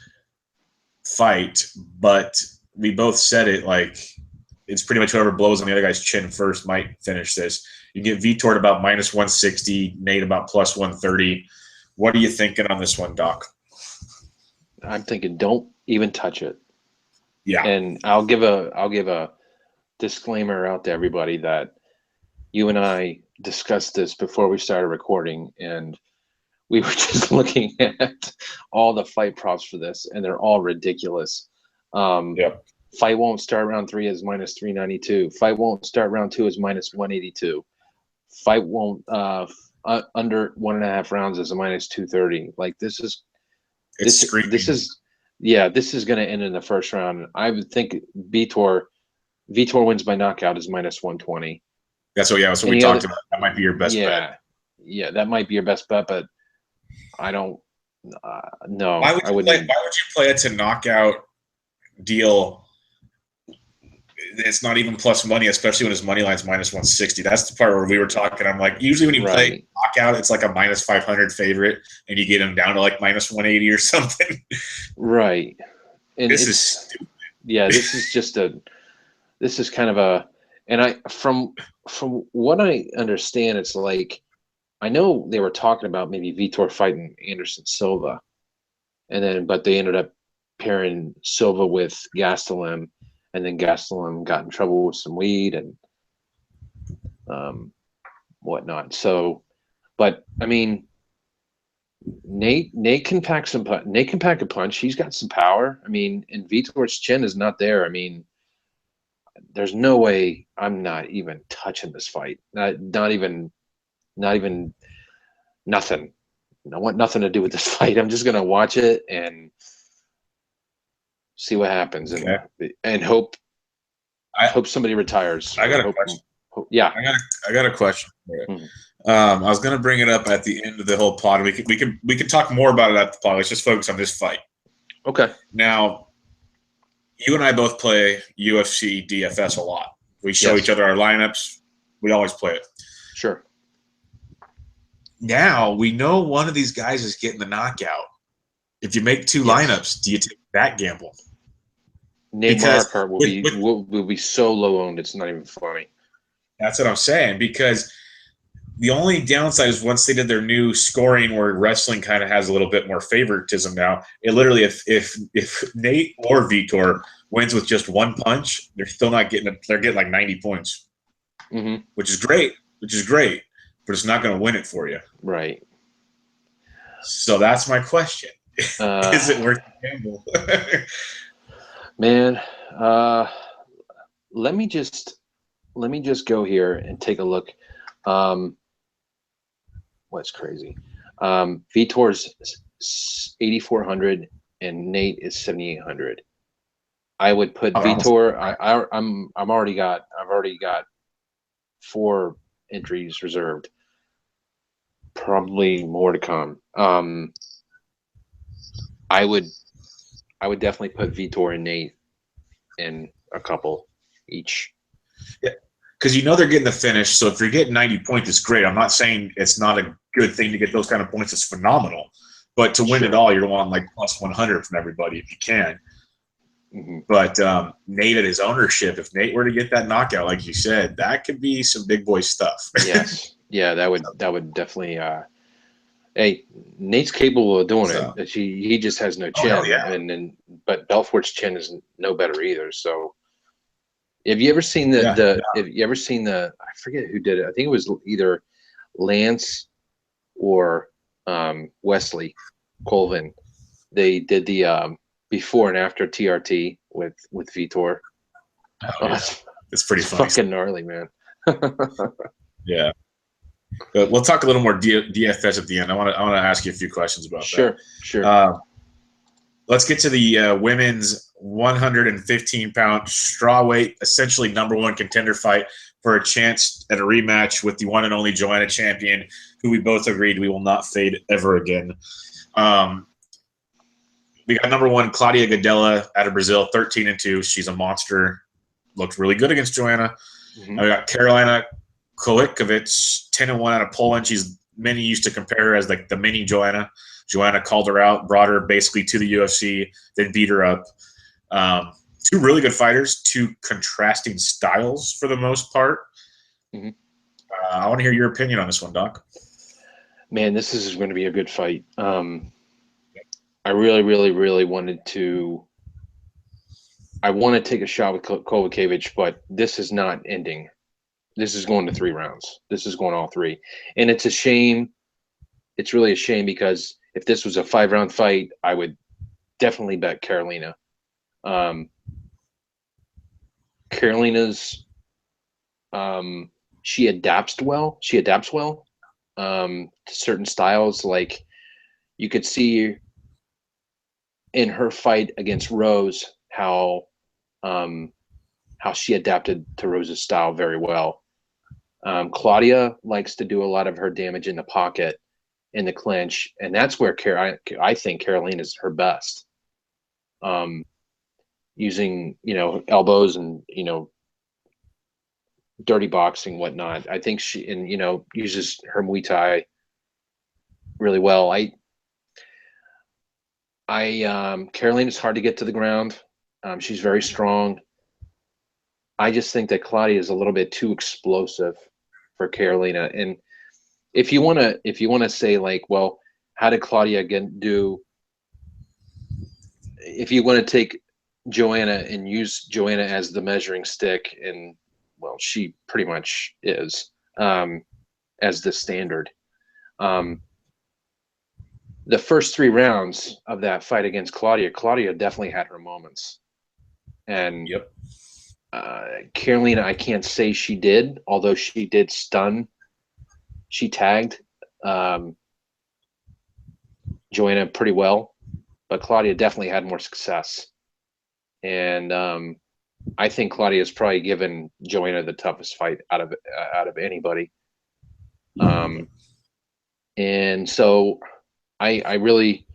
fight, but we both said it, like, it's pretty much whoever blows on the other guy's chin first might finish this. You get Vitor at about -160, Nate about +130. What are you thinking on this one, Doc? I'm thinking don't even touch it. Yeah. And I'll give a disclaimer out to everybody that you and I discussed this before we started recording, and we were just looking at all the fight props for this, and they're all ridiculous. Yep. Fight won't start round 3 as -392. Fight won't start round 2 as -182. Fight won't under 1.5 rounds as a -230. Like, this is going to end in the first round. I would think Vitor wins by knockout is -120. That's what we talked about. That might be your best bet. Yeah, that might be your best bet, but I don't no. Why would you play a to knockout deal? It's not even plus money, especially when his money line's -160. That's the part where we were talking. I'm like, usually when you play knockout, it's like a -500 favorite, and you get him down to like -180 or something. Right. And this is stupid. Yeah, this is kind of a, and from what I understand, it's like, I know they were talking about maybe Vitor fighting Anderson Silva, but they ended up pairing Silva with Gastelum, and then Gastelum got in trouble with some weed and whatnot. So, but I mean, Nate can pack a punch. He's got some power. I mean, and Vitor's chin is not there. I mean, there's no way I'm not even touching this fight. Not even nothing. I want nothing to do with this fight. I'm just gonna watch it and see what happens, and hope somebody retires. I got a question. Yeah, I got a question for you. Mm-hmm. I was gonna bring it up at the end of the whole pod. We can talk more about it at the pod. Let's just focus on this fight. Okay. Now, you and I both play UFC DFS a lot. We show each other our lineups. We always play it. Sure. Now we know one of these guys is getting the knockout. If you make 2 lineups, do you take that gamble? Nate Marquardt will be so low owned, it's not even funny. That's what I'm saying, because the only downside is once they did their new scoring where wrestling kind of has a little bit more favoritism now, it literally, if Nate or Vitor wins with just 1 punch, they're still not getting – they're getting like 90 points, which is great, but it's not going to win it for you. Right. So that's my question. Is it worth the gamble? Man, let me just go here and take a look. What's crazy? Vitor's 8,400 and Nate is 7,800. I would put Vitor. I've already got 4 entries reserved. Probably more to come. I would definitely put Vitor and Nate in a couple each. Yeah, because they're getting the finish. So if you're getting 90 points, it's great. I'm not saying it's not a good thing to get those kind of points. It's phenomenal. But to win it all, you're wanting like plus 100 from everybody if you can. But Nate at his ownership, if Nate were to get that knockout, like you said, that could be some big boy stuff. Yes. Yeah, that would definitely hey, Nate's capable of doing it. He just has no chin. Oh, yeah. But Belfort's chin is no better either. So have you ever seen I forget who did it. I think it was either Lance or Wesley Colvin. They did the before and after TRT with Vitor. It's pretty funny. Fucking gnarly, man. Yeah. But we'll talk a little more DFS at the end. I want to ask you a few questions about that. Sure. Let's get to the women's 115-pound strawweight, essentially #1 contender fight for a chance at a rematch with the one and only Joanna Champion, who we both agreed we will not fade ever again. We got #1 Claudia Gadelha out of Brazil, 13-2. She's a monster. Looked really good against Joanna. We got Karolina Kowalkiewicz, 10-1 out of Poland. Many used to compare her as like the mini Joanna. Joanna called her out, brought her basically to the UFC, then beat her up. Two really good fighters, two contrasting styles for the most part. I want to hear your opinion on this one, Doc. Man, this is going to be a good fight. I really, really, really wanted to. I want to take a shot with Kowalkiewicz, but this is not ending. This is going to 3 rounds. This is going all 3, and it's a shame. It's really a shame because if this was a 5-round fight, I would definitely bet Karolina. Karolina's she adapts well. To certain styles. Like you could see in her fight against Rose how she adapted to Rose's style very well. Claudia likes to do a lot of her damage in the pocket, in the clinch, and that's where I think Karolina is her best. Using elbows and dirty boxing, whatnot. I think she uses her Muay Thai really well. Karolina's hard to get to the ground. She's very strong. I just think that Claudia is a little bit too explosive for Karolina. And if you want to say like, well, how did Claudia do? If you want to take Joanna and use Joanna as the measuring stick, and well, she pretty much is as the standard. The first 3 rounds of that fight against Claudia definitely had her moments. And Karolina, I can't say she did, although she did stun. She tagged Joanna pretty well, but Claudia definitely had more success. And I think Claudia's probably given Joanna the toughest fight out of anybody. And so I really,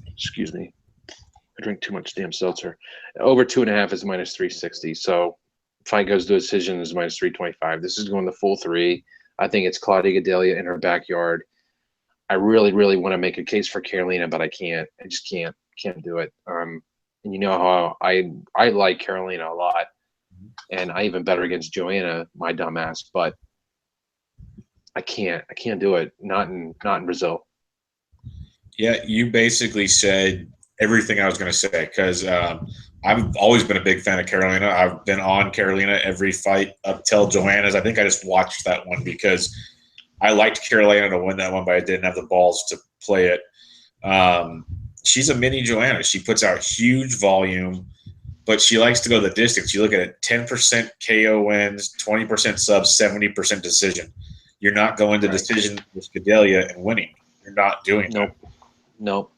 excuse me, I drink too much damn seltzer. Over 2.5 is -360. So fight goes to decision is -325. This is going the full 3. I think it's Claudia Gadelha in her backyard. I really, really want to make a case for Karolina, but I can't. I just can't do it. And you know how I like Karolina a lot, and I even bet her against Joanna, my dumbass. But I can't do it. Not in Brazil. Yeah, you basically said everything I was going to say because I've always been a big fan of Karolina. I've been on Karolina every fight up till Joanna's. I think I just watched that one because I liked Karolina to win that one, but I didn't have the balls to play it. She's a mini Joanna. She puts out huge volume, but she likes to go the distance. You look at it, 10% KO wins, 20% subs, 70% decision. You're not going to decision with Gadelha and winning. You're not doing that. Nope.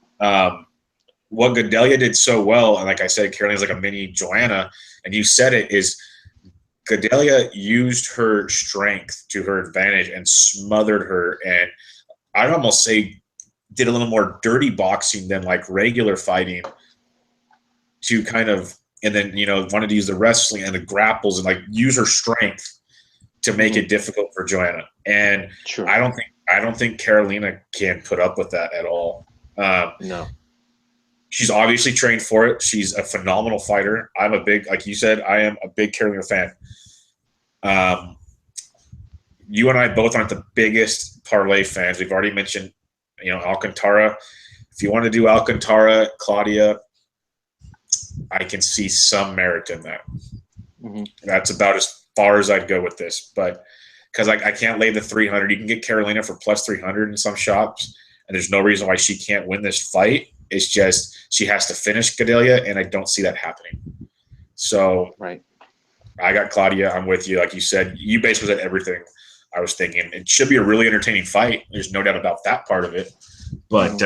What Gadelha did so well, and like I said, Karolina's like a mini Joanna, and you said it, is Gadelha used her strength to her advantage and smothered her, and I'd almost say did a little more dirty boxing than like regular fighting to kind of, and then wanted to use the wrestling and the grapples and like use her strength to make it difficult for Joanna. And I don't think Karolina can put up with that at all. No. She's obviously trained for it. She's a phenomenal fighter. I'm a big, like you said, I am a big Karolina fan. You and I both aren't the biggest parlay fans. We've already mentioned, Alcantara. If you want to do Alcantara, Claudia, I can see some merit in that. Mm-hmm. That's about as far as I'd go with this. But because I can't lay the 300, you can get Karolina for plus 300 in some shops, and there's no reason why she can't win this fight. It's just she has to finish Gadelha, and I don't see that happening. So right. I got Claudia. I'm with you. Like you said, you basically said everything I was thinking. It should be a really entertaining fight. There's no doubt about that part of it. But,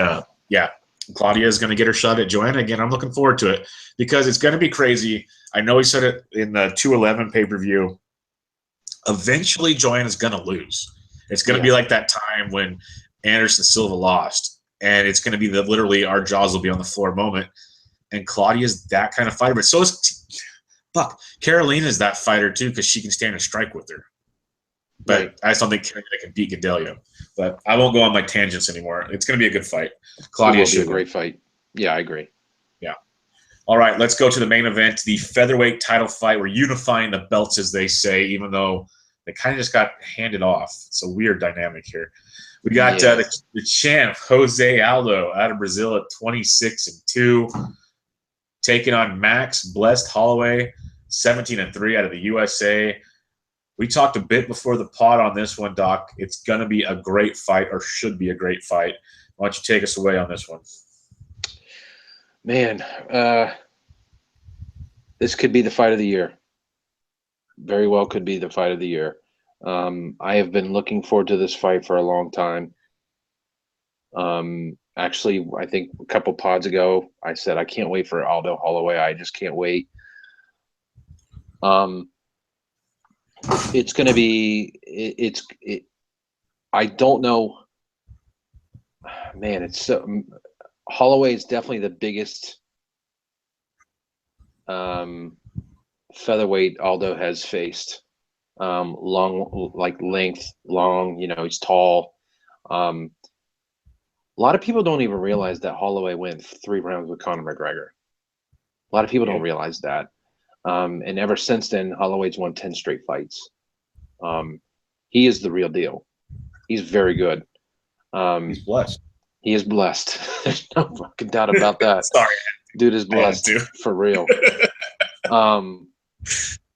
yeah, Claudia is going to get her shot at Joanna again. I'm looking forward to it because it's going to be crazy. I know he said it in the 211 pay-per-view. Eventually, Joanna's going to lose. It's going to be like that time when Anderson Silva lost, and it's going to be literally our jaws will be on the floor moment. And Claudia's that kind of fighter. But so is Karolina's that fighter too because she can stand and strike with her. But I just don't think Karolina can beat Gadelha. But I won't go on my tangents anymore. It's going to be a good fight. Claudia should be a great fight. Yeah, I agree. Yeah. All right, let's go to the main event, the featherweight title fight. We're unifying the belts, as they say, even though they kind of just got handed off. It's a weird dynamic here. We got the champ, Jose Aldo, out of Brazil at 26-2, taking on Max Blessed Holloway, 17-3 out of the USA. We talked a bit before the pod on this one, Doc. It's going to be a great fight, or should be a great fight. Why don't you take us away on this one? Man, this could be the fight of the year. Very well could be the fight of the year. I have been looking forward to this fight for a long time. Actually, I think a couple pods ago, I said I can't wait for Aldo Holloway. I just can't wait. It's going to be I don't know. Man, it's Holloway is definitely the biggest featherweight Aldo has faced. Long, like length, long. He's tall. A lot of people don't even realize that Holloway went 3 rounds with Conor McGregor. A lot of people don't realize that. And ever since then, Holloway's won 10 straight fights. He is the real deal. He's very good. He's blessed. He is blessed. There's no fucking doubt about that. Sorry. Dude is blessed for real.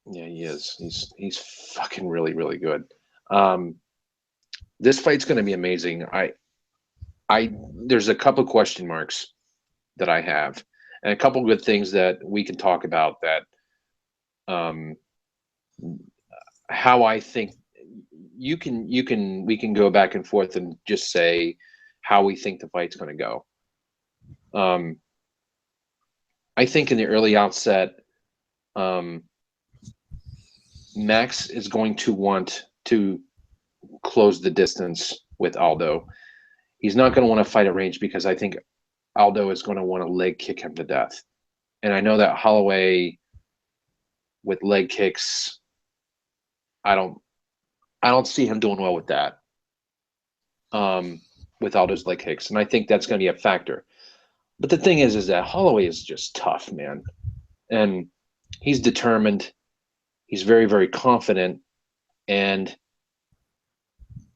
Yeah, he is. He's fucking really, really good. This fight's going to be amazing. There's a couple question marks that I have, and a couple good things that we can talk about that. How I think we can go back and forth and just say how we think the fight's going to go. I think in the early outset, Max is going to want to close the distance with Aldo. He's not going to want to fight at range because I think Aldo is going to want to leg kick him to death. And I know that Holloway with leg kicks, I don't see him doing well with that. With Aldo's leg kicks. And I think that's going to be a factor. But the thing is that Holloway is just tough, man. And he's determined. He's very, very confident. And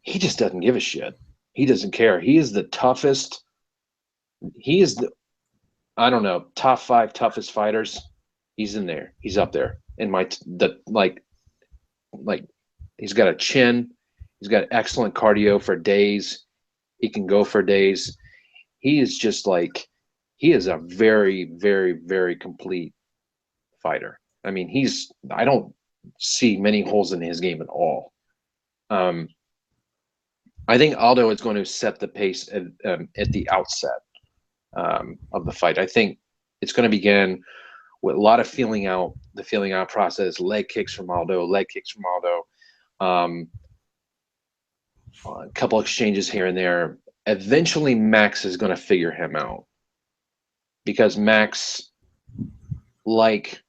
he just doesn't give a shit. He doesn't care. He is the toughest. He is the, I don't know, top 5 toughest fighters. He's in there. He's up there. And he's got a chin. He's got excellent cardio for days. He can go for days. He is just he is a very, very, very complete fighter. I mean, I don't see many holes in his game at all. I think Aldo is going to set the pace at the outset of the fight. I think it's going to begin with a lot of feeling out process, leg kicks from Aldo, a couple exchanges here and there. Eventually, Max is going to figure him out because Max, like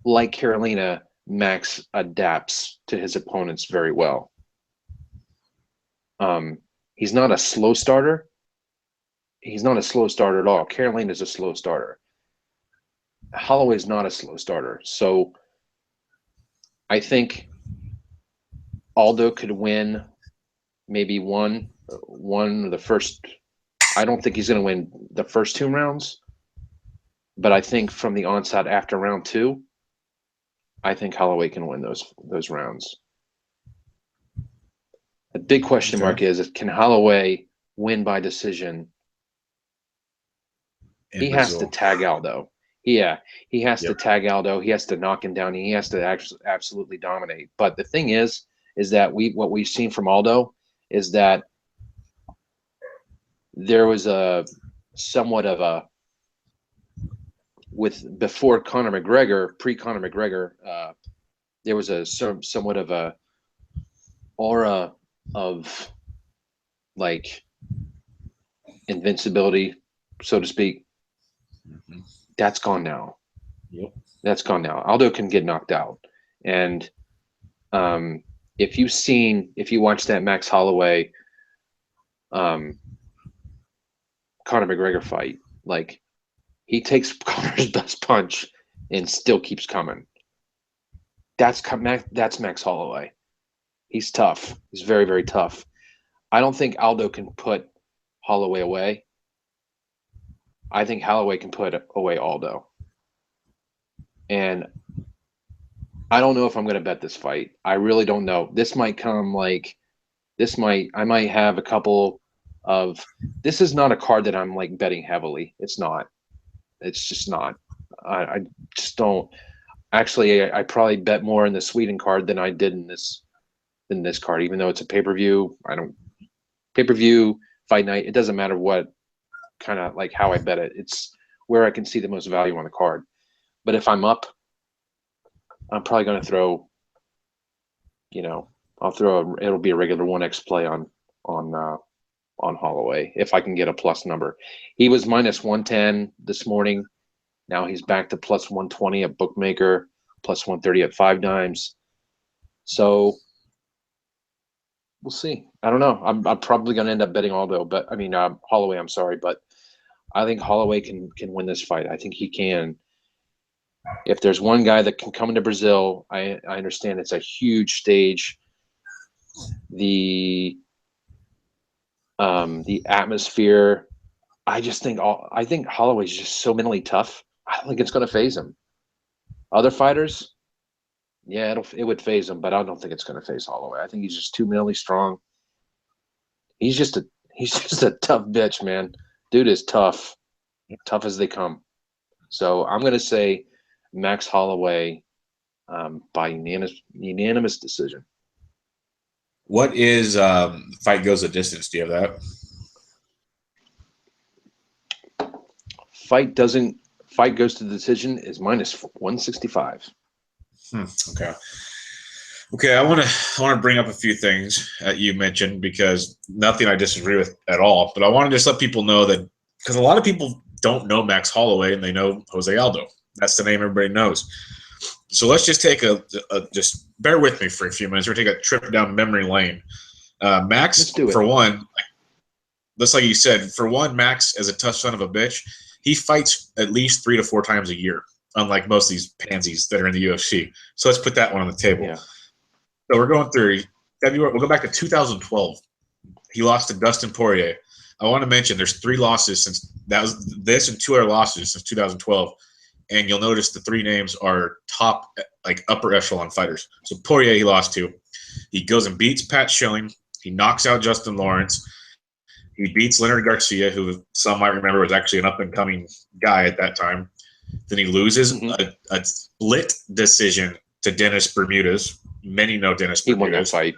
Karolina, Max adapts to his opponents very well. He's not a slow starter, he's not a slow starter at all. Karolina is a slow starter. Holloway's not a slow starter. So I think Aldo could win maybe one of the first. I don't think he's going to win the first 2 rounds, but I think from the onset after round 2, I think Holloway can win those rounds. The big question mark is can Holloway win by decision? He has to tag Aldo. Yeah, he has to tag Aldo. He has to knock him down. He has to actually absolutely dominate. But the thing is that what we've seen from Aldo is that there was a somewhat of a before Conor McGregor, pre-Conor McGregor, there was a somewhat of a aura of like invincibility, so to speak. Mm-hmm. That's gone now. Yep. That's gone now. Aldo can get knocked out. And if you watch that Max Holloway Conor McGregor fight, like he takes Conor's best punch and still keeps coming. That's Max Holloway. He's tough. He's very, very tough. I don't think Aldo can put Holloway away. I think Holloway can put away Aldo. And I don't know if I'm going to bet this fight. I really don't know. This might come like I might have a couple of – this is not a card that I'm like betting heavily. It's not. It's just not. I just don't – actually, I probably bet more in the Sweden card than I did in this card, even though it's a pay-per-view. Pay-per-view, fight night, it doesn't matter what kind of like how I bet it. It's where I can see the most value on the card. But if I'm up, I'm probably going to throw, it'll be a regular 1x play on Holloway if I can get a plus number. He was minus 110 this morning. Now he's back to plus 120 at Bookmaker, plus 130 at 5 Dimes. So we'll see. I don't know. I'm probably going to end up betting Aldo, but Holloway. I'm sorry, but I think Holloway can win this fight. I think he can. If there's one guy that can come into Brazil, I understand it's a huge stage. The atmosphere. I think Holloway's just so mentally tough. I don't think it's going to phase him. Other fighters, yeah, it would phase him, but I don't think it's going to phase Holloway. I think he's just too mentally strong. He's just a tough bitch, man. Dude is tough, tough as they come. So I'm going to say Max Holloway by unanimous decision. What is fight goes the distance? Do you have that? Fight goes to the decision is minus 165. Okay. I want to bring up a few things that you mentioned because nothing I disagree with at all. But I want to just let people know that because a lot of people don't know Max Holloway and they know Jose Aldo. That's the name everybody knows. So let's just take just bear with me for a few minutes. We're going to take a trip down memory lane. Max, for one, just like you said, for one, Max is a tough son of a bitch. He fights at least 3 to 4 times a year, unlike most of these pansies that are in the UFC. So let's put that one on the table. Yeah. So we're going through February. We'll go back to 2012. He lost to Dustin Poirier. I want to mention there's 3 losses since that was this and 2 other losses since 2012. And you'll notice the 3 names are top, like upper echelon fighters. So Poirier, he lost to. He goes and beats Pat Schilling. He knocks out Justin Lawrence. He beats Leonard Garcia, who some might remember was actually an up-and-coming guy at that time. Then he loses a split decision to Dennis Bermudez. Many know Dennis Bermudez. He won that fight.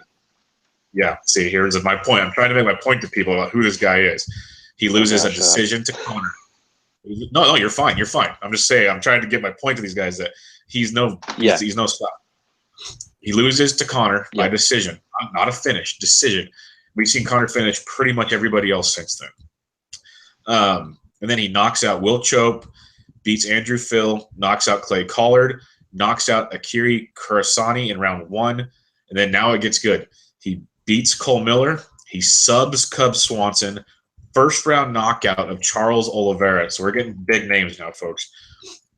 Yeah, see, here's my point. I'm trying to make my point to people about who this guy is. He loses a decision to Conor. No, you're fine. You're fine. I'm just saying. I'm trying to get my point to these guys that he's no stop. He loses to Conor by decision, not a finish. Decision. We've seen Conor finish pretty much everybody else since then. And then he knocks out Will Chope, beats Andrew Phil, knocks out Clay Collard, knocks out Akiri Kurasani in round 1, and then now it gets good. He beats Cole Miller. He subs Cub Swanson, first-round knockout of Charles Oliveira. So we're getting big names now, folks.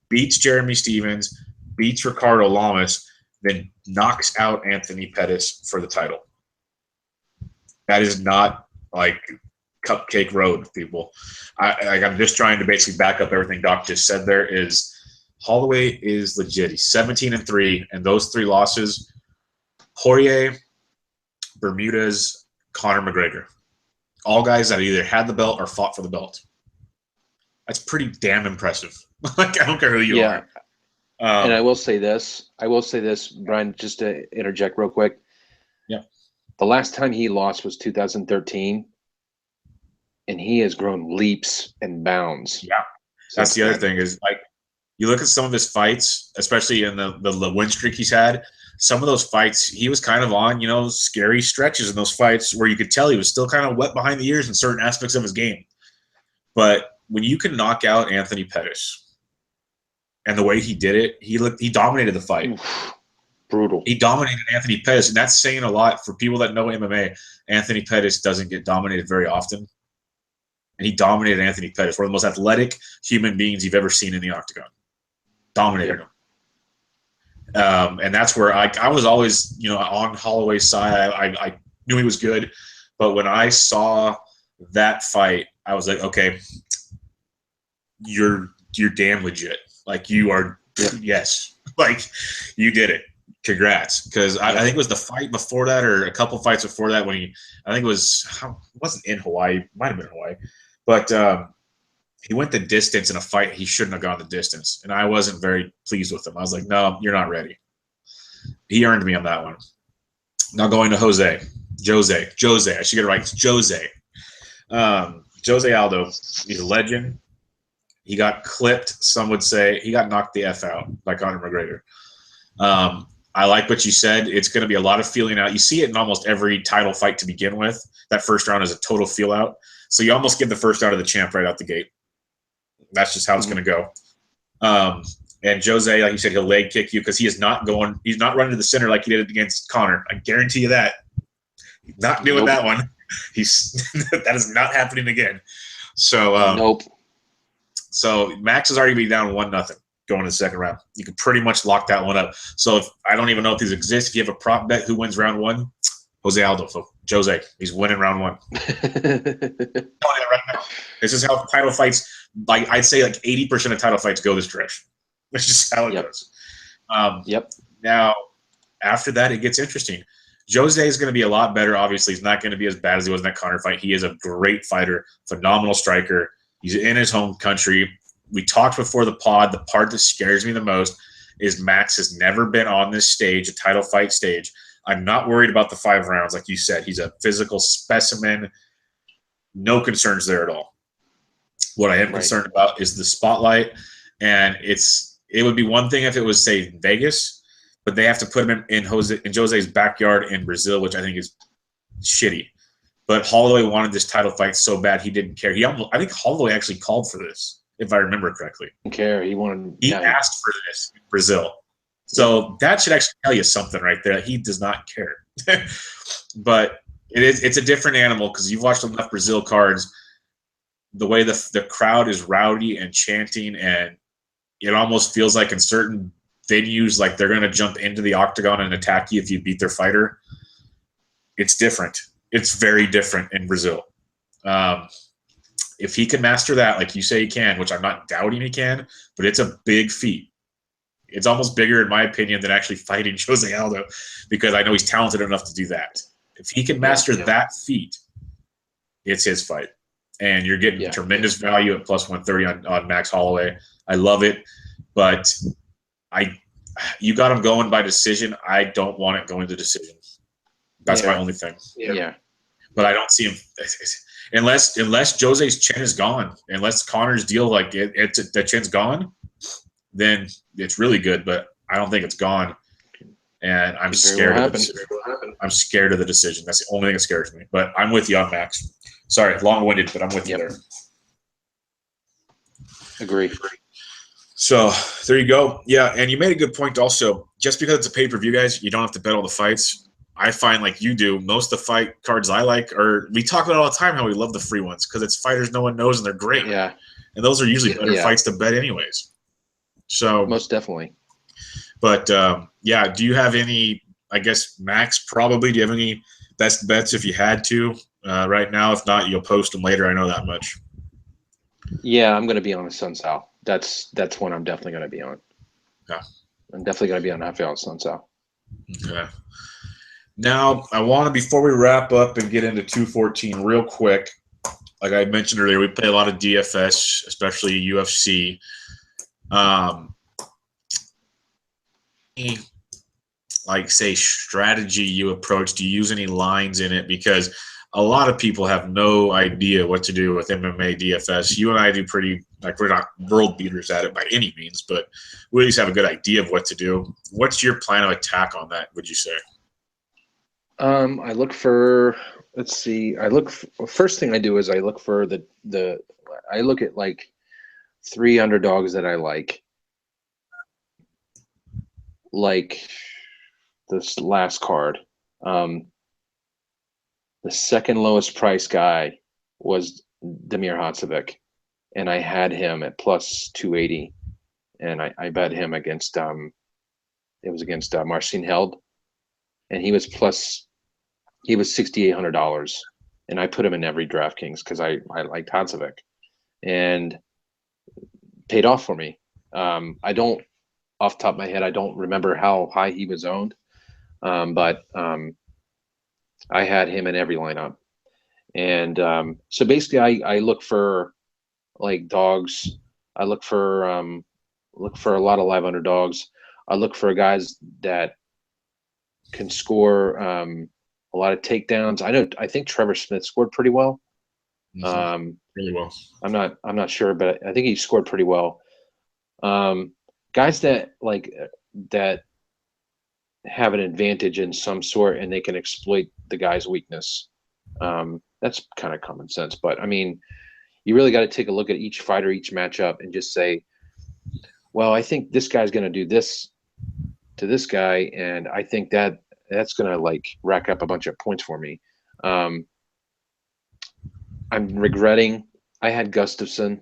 Beats Jeremy Stevens, beats Ricardo Lamas, then knocks out Anthony Pettis for the title. That is not like cupcake road, people. I'm just trying to basically back up everything Doc just said. There is Holloway is legit. He's 17-3, and those 3 losses: Poirier, Bermudez, Conor McGregor, all guys that either had the belt or fought for the belt. That's pretty damn impressive. Like, I don't care who you are. And I will say this, Brian, just to interject real quick. Yeah. The last time he lost was 2013, and he has grown leaps and bounds. Yeah. That's the other thing is, like, you look at some of his fights, especially in the win streak he's had, some of those fights, he was kind of on, scary stretches in those fights where you could tell he was still kind of wet behind the ears in certain aspects of his game. But when you can knock out Anthony Pettis, and the way he did it, he dominated the fight. Oof, brutal. He dominated Anthony Pettis, and that's saying a lot for people that know MMA. Anthony Pettis doesn't get dominated very often. And he dominated Anthony Pettis, one of the most athletic human beings you've ever seen in the octagon. Dominated him. And that's where I was always, on Holloway's side. I knew he was good. But when I saw that fight, I was like, okay, you're damn legit. Like, you are, yes. Like, you did it. Congrats. Because I think it was the fight before that, or a couple fights before that, when I think it wasn't in Hawaii. It might have been Hawaii. But he went the distance in a fight he shouldn't have gone the distance. And I wasn't very pleased with him. I was like, no, you're not ready. He earned me on that one. Now going to Jose. I should get it right. It's Jose. Jose Aldo. He's a legend. He got clipped. Some would say he got knocked the F out by Conor McGregor. I like what you said. It's going to be a lot of feeling out. You see it in almost every title fight to begin with. That first round is a total feel out. So you almost give the first round to the champ right out the gate. That's just how it's going to go. And Jose, like you said, he'll leg kick you because he's not running to the center like he did against Conor. I guarantee you that. He's not doing that one. That is not happening again. So nope. So Max is already be down 1-0 going to the second round. You can pretty much lock that one up. So I don't even know if these exist. If you have a prop bet, who wins round 1? Jose Aldo. So Jose, he's winning round 1. This is how title fights. Like, I'd say, like 80% of title fights go this direction. That's just how it goes. Now, after that, it gets interesting. Jose is going to be a lot better. Obviously, he's not going to be as bad as he was in that Conor fight. He is a great fighter, phenomenal striker. He's in his home country. We talked before the pod. The part that scares me the most is Max has never been on this stage, a title fight stage. I'm not worried about the 5 rounds, like you said. He's a physical specimen. No concerns there at all. What I am concerned about is the spotlight, and it would be one thing if it was, say, Vegas, but they have to put him in Jose's backyard in Brazil, which I think is shitty. But Holloway wanted this title fight so bad he didn't care. I think Holloway actually called for this, if I remember correctly. Didn't care. He asked for this in Brazil. So that should actually tell you something right there. He does not care. But it's a different animal because you've watched enough Brazil cards. The way the crowd is rowdy and chanting, and it almost feels like in certain venues like they're going to jump into the octagon and attack you if you beat their fighter. It's different. It's very different in Brazil. If he can master that, like you say he can, which I'm not doubting he can, but it's a big feat. It's almost bigger, in my opinion, than actually fighting Jose Aldo, because I know he's talented enough to do that. If he can master that feat, it's his fight. And you're getting tremendous value at plus 130 on Max Holloway. I love it, but you got him going by decision. I don't want it going to decision. That's my only thing. Yeah. But I don't see him unless Jose's chin is gone. Unless Conor's deal, like the chin's gone, then it's really good. But I don't think it's gone, and I'm scared of the decision. I'm scared of the decision. That's the only thing that scares me. But I'm with you on Max. Sorry, long-winded, but I'm with you there. Agree. So there you go. Yeah, and you made a good point also. Just because it's a pay-per-view, guys, you don't have to bet all the fights. I find, like you do, most of the fight cards I like are, we talk about all the time how we love the free ones because it's fighters no one knows and they're great. Yeah. And those are usually better fights to bet anyways. So most definitely. But yeah, do you have any, I guess, Max probably, do you have any best bets if you had to right now? If not, you'll post them later. I know that much. Yeah, I'm going to be on a Sun Sal. That's one I'm definitely going to be on. Yeah. I'm definitely going to be on Rafael Sun Sal. Okay. Now, I want to, before we wrap up and get into 214 real quick, like I mentioned earlier, we play a lot of DFS, especially UFC. Like, say, strategy you approach? Do you use any lines in it? Because a lot of people have no idea what to do with MMA DFS. You and I do pretty, like, we're not world beaters at it by any means, but we at least have a good idea of what to do. What's your plan of attack on that, would you say? I look for, let's see, first thing I do is I look for I look at like 3 underdogs that I like this last card. The second lowest price guy was Damir Hadzovic, and I had him at plus 280, and I bet him against it was against Marcin Held, and he was $6,800, and I put him in every DraftKings because I liked Hadzovic, and paid off for me. I don't, off the top of my head, I don't remember how high he was owned, but I had him in every lineup, and so basically I look for like dogs. I look for a lot of live underdogs. I look for guys that can score a lot of takedowns. I think Trevor Smith scored pretty well. Really well. I'm not sure, but I think he scored pretty well. Guys that have an advantage in some sort and they can exploit the guy's weakness. That's kind of common sense, but I mean, you really got to take a look at each fighter, each matchup, and just say, well, I think this guy's going to do this to this guy, and I think that's going to like rack up a bunch of points for me. I'm regretting I had Gustafsson.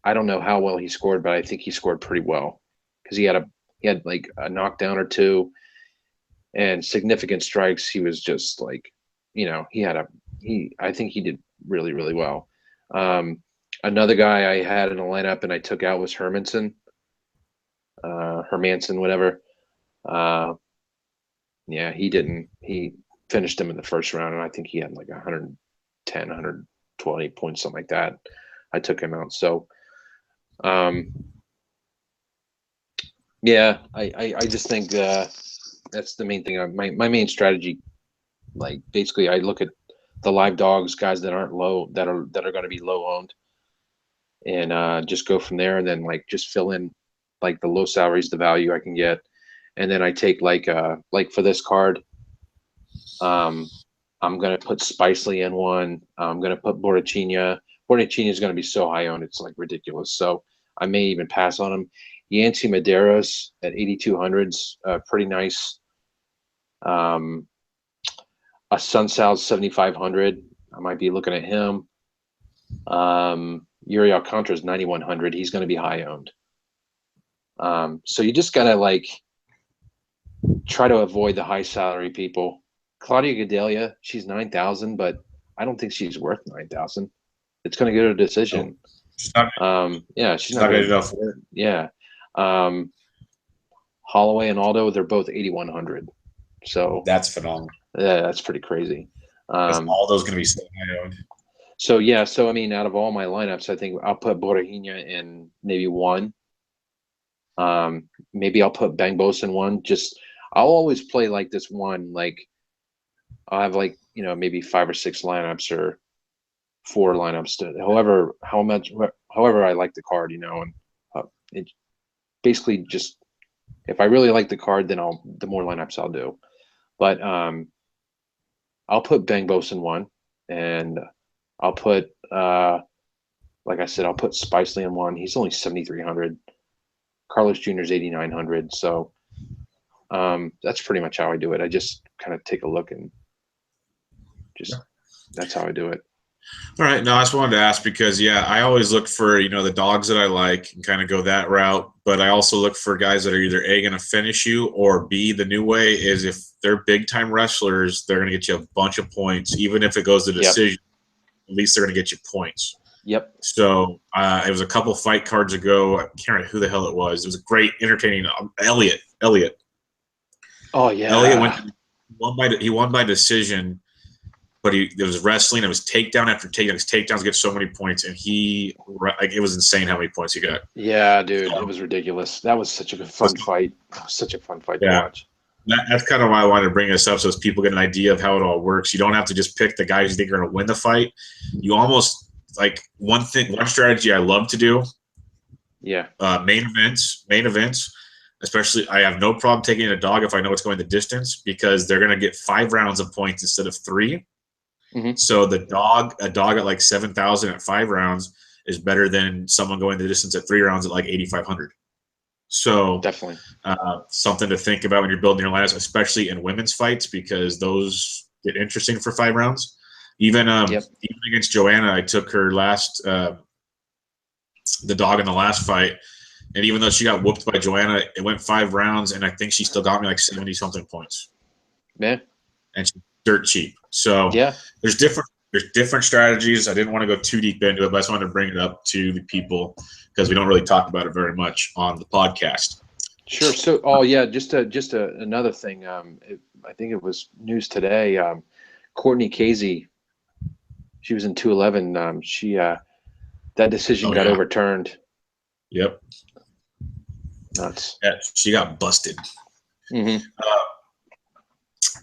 I don't know how well he scored, but I think he scored pretty well because he had like a knockdown or two and significant strikes. He was just like, I think he did really, really well. Another guy I had in a lineup and I took out was Hermanson, whatever. Yeah, he finished him in the first round, and I think he had like 110, 120 points, something like that. I took him out. So, yeah, I just think that's the main thing. My main strategy, like basically, I look at the live dogs, guys that aren't low, that are going to be low owned, and just go from there. And then like just fill in like the low salaries, the value I can get, and then I take like for this card, I'm gonna put Spicely in one. I'm gonna put Borrachina. Borrachina is gonna be so high owned, it's like ridiculous. So I may even pass on him. Yancy Medeiros at 8,200's pretty nice. A Sun Sal's 7,500. I might be looking at him. Yuri Alcantara's 9,100. He's going to be high owned. So you just gotta like try to avoid the high salary people. Claudia Gadelha, she's 9,000, but I don't think she's worth 9,000. It's going to get her a decision. No, she's not, she's not good enough. Yeah. Holloway and Aldo, they're both 8,100. So that's phenomenal. Yeah, that's pretty crazy. Aldo's going to be so high owned. So yeah, I mean, out of all my lineups, I think I'll put Borrachina in maybe one. Maybe I'll put Bang Bos in one. I'll always play like this one. Like I'll have like maybe 5 or 6 lineups or 4 lineups to however I like the card, and it basically just if I really like the card, then the more lineups I'll do. But I'll put Bang Bos in one, and I'll put like I said, I'll put Spicely in one. He's only 7,300. Carlos Jr.'s 8,900. So That's pretty much how I do it. I just kind of take a look and that's how I do it. All right. No, I just wanted to ask because, I always look for, the dogs that I like and kind of go that route. But I also look for guys that are either A, going to finish you, or B, the new way is if they're big-time wrestlers, they're going to get you a bunch of points. Even if it goes to decision, at least they're going to get you points. Yep. So it was a couple fight cards ago. I can't remember who the hell it was. It was a great, entertaining Elliot. Oh, yeah. Elliot he won by decision. But it was wrestling. It was takedown after takedown. His takedowns get so many points, and it was insane how many points he got. Yeah, dude, it was ridiculous. That was such a fun fight. Such a fun fight to watch. That's kind of why I wanted to bring this up, so people get an idea of how it all works. You don't have to just pick the guys you think are going to win the fight. You almost one strategy I love to do. Yeah. Main events. Especially, I have no problem taking a dog if I know it's going the distance because they're going to get 5 rounds of points instead of 3. Mm-hmm. So a dog at like 7,000 at 5 rounds is better than someone going the distance at 3 rounds at like 8,500. So definitely something to think about when you're building your lineups, especially in women's fights, because those get interesting for 5 rounds. Even against Joanna, I took her the dog in the last fight. And even though she got whooped by Joanna, it went 5 rounds, and I think she still got me like 70-something points. Man. And she's dirt cheap. So there's different strategies. I didn't want to go too deep into it, but I just wanted to bring it up to the people because we don't really talk about it very much on the podcast. Sure. So, just another thing. I think it was news today. Courtney Casey, she was in 211. That decision got overturned. Yep. Nuts. Yeah, she got busted. Mm-hmm.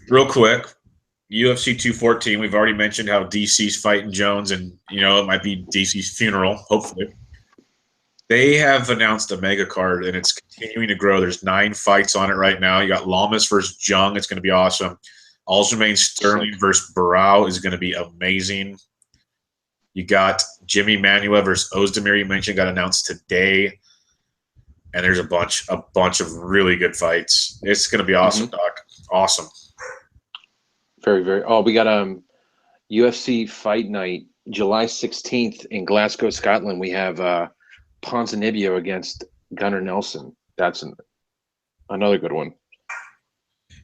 Real quick, UFC 214. We've already mentioned how DC's fighting Jones, and it might be DC's funeral. Hopefully, they have announced a mega card, and it's continuing to grow. There's 9 fights on it right now. You got Lamas versus Jung. It's going to be awesome. Aljamain Sterling versus Barao is going to be amazing. You got Jimmy Manuwa versus Ozdemir. You mentioned got announced today. And there's a bunch of really good fights. It's going to be awesome, Doc. Awesome. Very, very. Oh, we got UFC Fight Night, July 16th in Glasgow, Scotland. We have Ponzinibbio against Gunnar Nelson. That's another good one.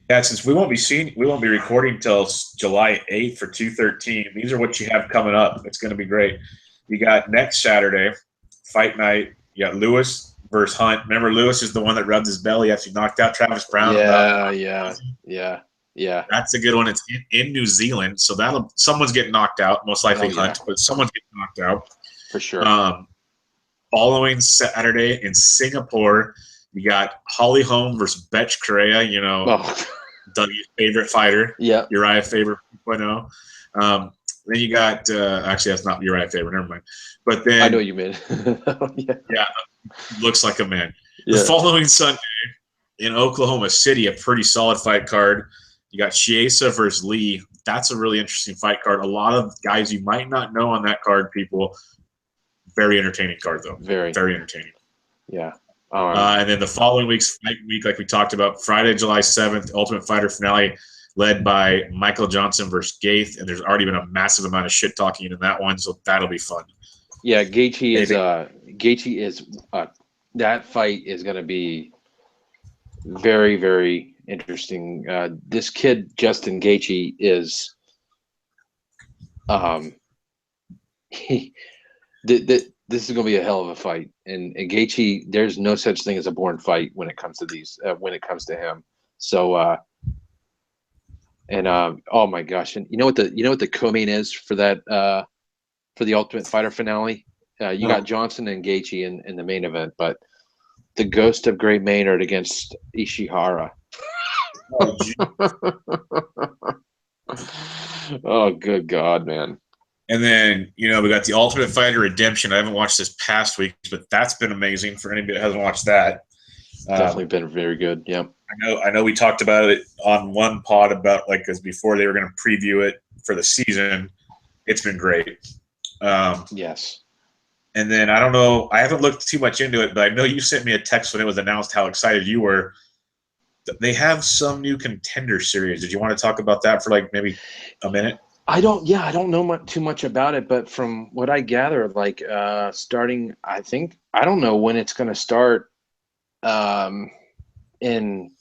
Yeah, since we won't be recording till July 8th for 213. These are what you have coming up. It's going to be great. You got next Saturday, Fight Night. You got Lewis versus Hunt. Remember, Lewis is the one that rubbed his belly after he knocked out Travis Brown. Yeah. That's a good one. It's in New Zealand, so someone's getting knocked out. Most likely Hunt, but someone's getting knocked out for sure. Following Saturday in Singapore, you got Holly Holm versus Betch Correa. Dougie's favorite fighter. Yeah, Uriah Faber 2.0. Then you got actually that's not Uriah Faber. Never mind. But then I know you mean. yeah, looks like a man. Yeah. The following Sunday in Oklahoma City, a pretty solid fight card. You got Chiesa versus Lee. That's a really interesting fight card. A lot of guys you might not know on that card, people. Very entertaining card, though. Very entertaining. Yeah. And then the following week's fight week, like we talked about, Friday, July 7th, Ultimate Fighter finale led by Michael Johnson versus Gaeth. And there's already been a massive amount of shit talking in that one, so that'll be fun. Yeah, Gaethje is that fight is going to be very, very interesting. This kid, Justin Gaethje, is this is going to be a hell of a fight. And Gaethje, there's no such thing as a born fight when it comes to these. When it comes to him, so oh my gosh, and you know what the co-main is for that for the Ultimate Fighter finale? You got Johnson and Gaethje in the main event, but the Ghost of Great Maynard against Ishihara. Oh, good God, man. And then, we got the Ultimate Fighter Redemption. I haven't watched this past week, but that's been amazing for anybody that hasn't watched that. Definitely been very good. Yeah. I know we talked about it on one pod about because before they were going to preview it for the season. It's been great. Yes. And then I don't know, I haven't looked too much into it, but I know you sent me a text when it was announced how excited you were. They have some new contender series. Did you want to talk about that for like maybe a minute? I don't know too much about it, but from what I gather, like starting, I don't know when it's going to start. In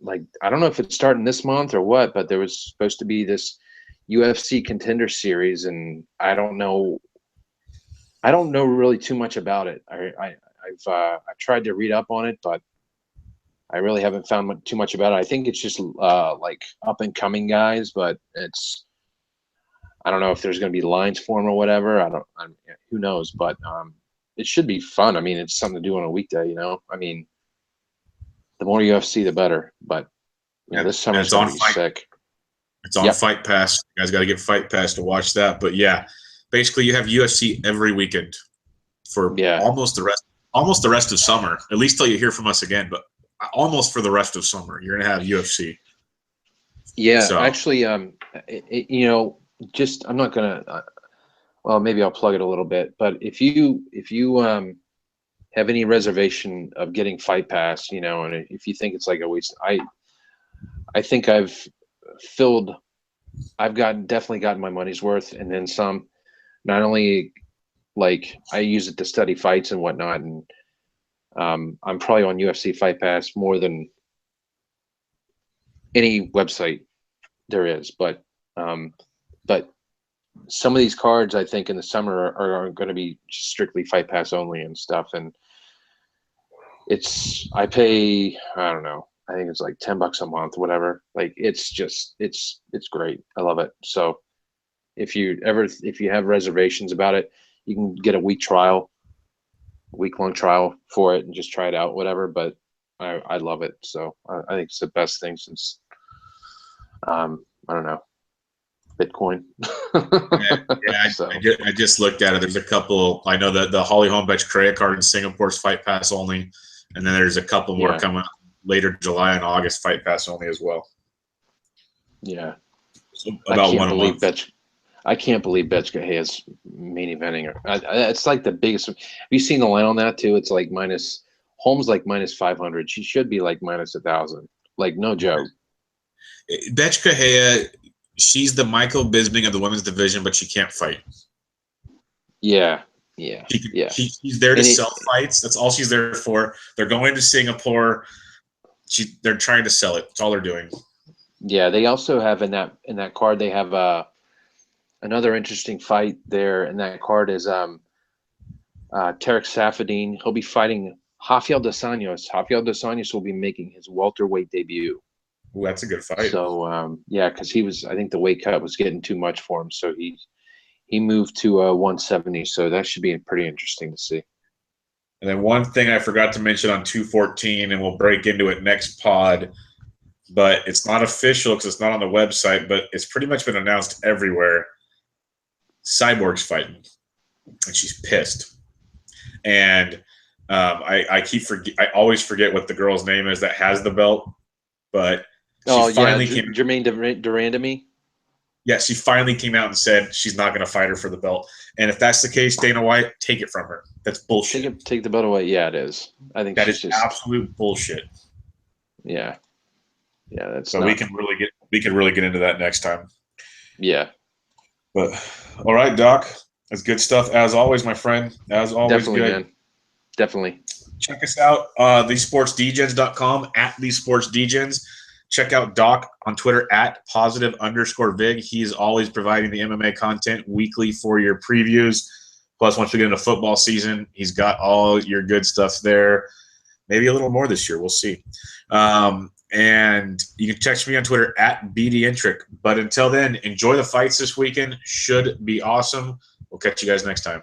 like, I don't know if it's starting this month or what, but there was supposed to be this UFC contender series, and I don't know really too much about it. I've tried to read up on it, but I really haven't found too much about it. I think it's just like up and coming guys, but I don't know if there's going to be lines for them or whatever. Who knows? But it should be fun. I mean, it's something to do on a weekday, you know. I mean, the more UFC, the better. But this summer's going to be sick. It's on Fight Pass. You guys got to get Fight Pass to watch that. But yeah, basically, you have UFC every weekend for almost the rest of summer. At least till you hear from us again. But almost for the rest of summer, you're going to have UFC. Yeah, so. Actually, you know. Just I'm not gonna. Well, maybe I'll plug it a little bit. But if you have any reservation of getting Fight Pass, you know, and if you think it's like a waste, I think I've definitely gotten my money's worth, and then some. Not only like I use it to study fights and whatnot, and I'm probably on UFC Fight Pass more than any website there is, but some of these cards, I think, in the summer are going to be strictly Fight Pass only and stuff. And I pay, I don't know, I think it's like $10 a month, whatever. Like, it's great. I love it. So if you have reservations about it, you can get a week-long trial for it and just try it out, whatever. But I love it. So I think it's the best thing since, I don't know, Bitcoin. I just looked at it. There's a couple. I know that the Holly Holmbeck credit card in Singapore's Fight Pass only, and then there's a couple more coming later July and August Fight Pass only as well. Yeah, so about one a month. I can't believe Gadelha is main eventing. It's like the biggest. Have you seen the line on that too? It's like Holmes like minus 500. She should be like minus 1,000. Like, no joke. Gadelha. She's the Michael Bisping of the women's division, but she can't fight. Yeah. She's there to sell fights. That's all she's there for. They're going to Singapore. They're trying to sell it. That's all they're doing. Yeah, they also have in that card. They have another interesting fight there. In that card is Tarek Safadine. He'll be fighting Rafael dos Anjos. Rafael dos Anjos will be making his welterweight debut. Ooh, that's a good fight. So because I think the weight cut was getting too much for him, so he moved to 170. So that should be pretty interesting to see. And then one thing I forgot to mention on 214, and we'll break into it next pod, but it's not official because it's not on the website, but it's pretty much been announced everywhere. Cyborg's fighting, and she's pissed. And I always forget what the girl's name is that has the belt, but. Jermaine Durandamy. Yeah, she finally came out and said she's not going to fight her for the belt. And if that's the case, Dana White, take it from her. That's bullshit. Take the belt away. Yeah, it is. I think that is just absolute bullshit. Yeah, that's. So we can really get into that next time. Yeah. But all right, Doc, that's good stuff as always, my friend. As always, definitely, good. Man. Definitely. Check us out, thesportsdgens.com @thesportsdgens. Check out Dawk on Twitter @positive_vig. He's always providing the MMA content weekly for your previews. Plus, once we get into football season, he's got all your good stuff there. Maybe a little more this year. We'll see. And you can text me on Twitter @BDintric. But until then, enjoy the fights this weekend. Should be awesome. We'll catch you guys next time.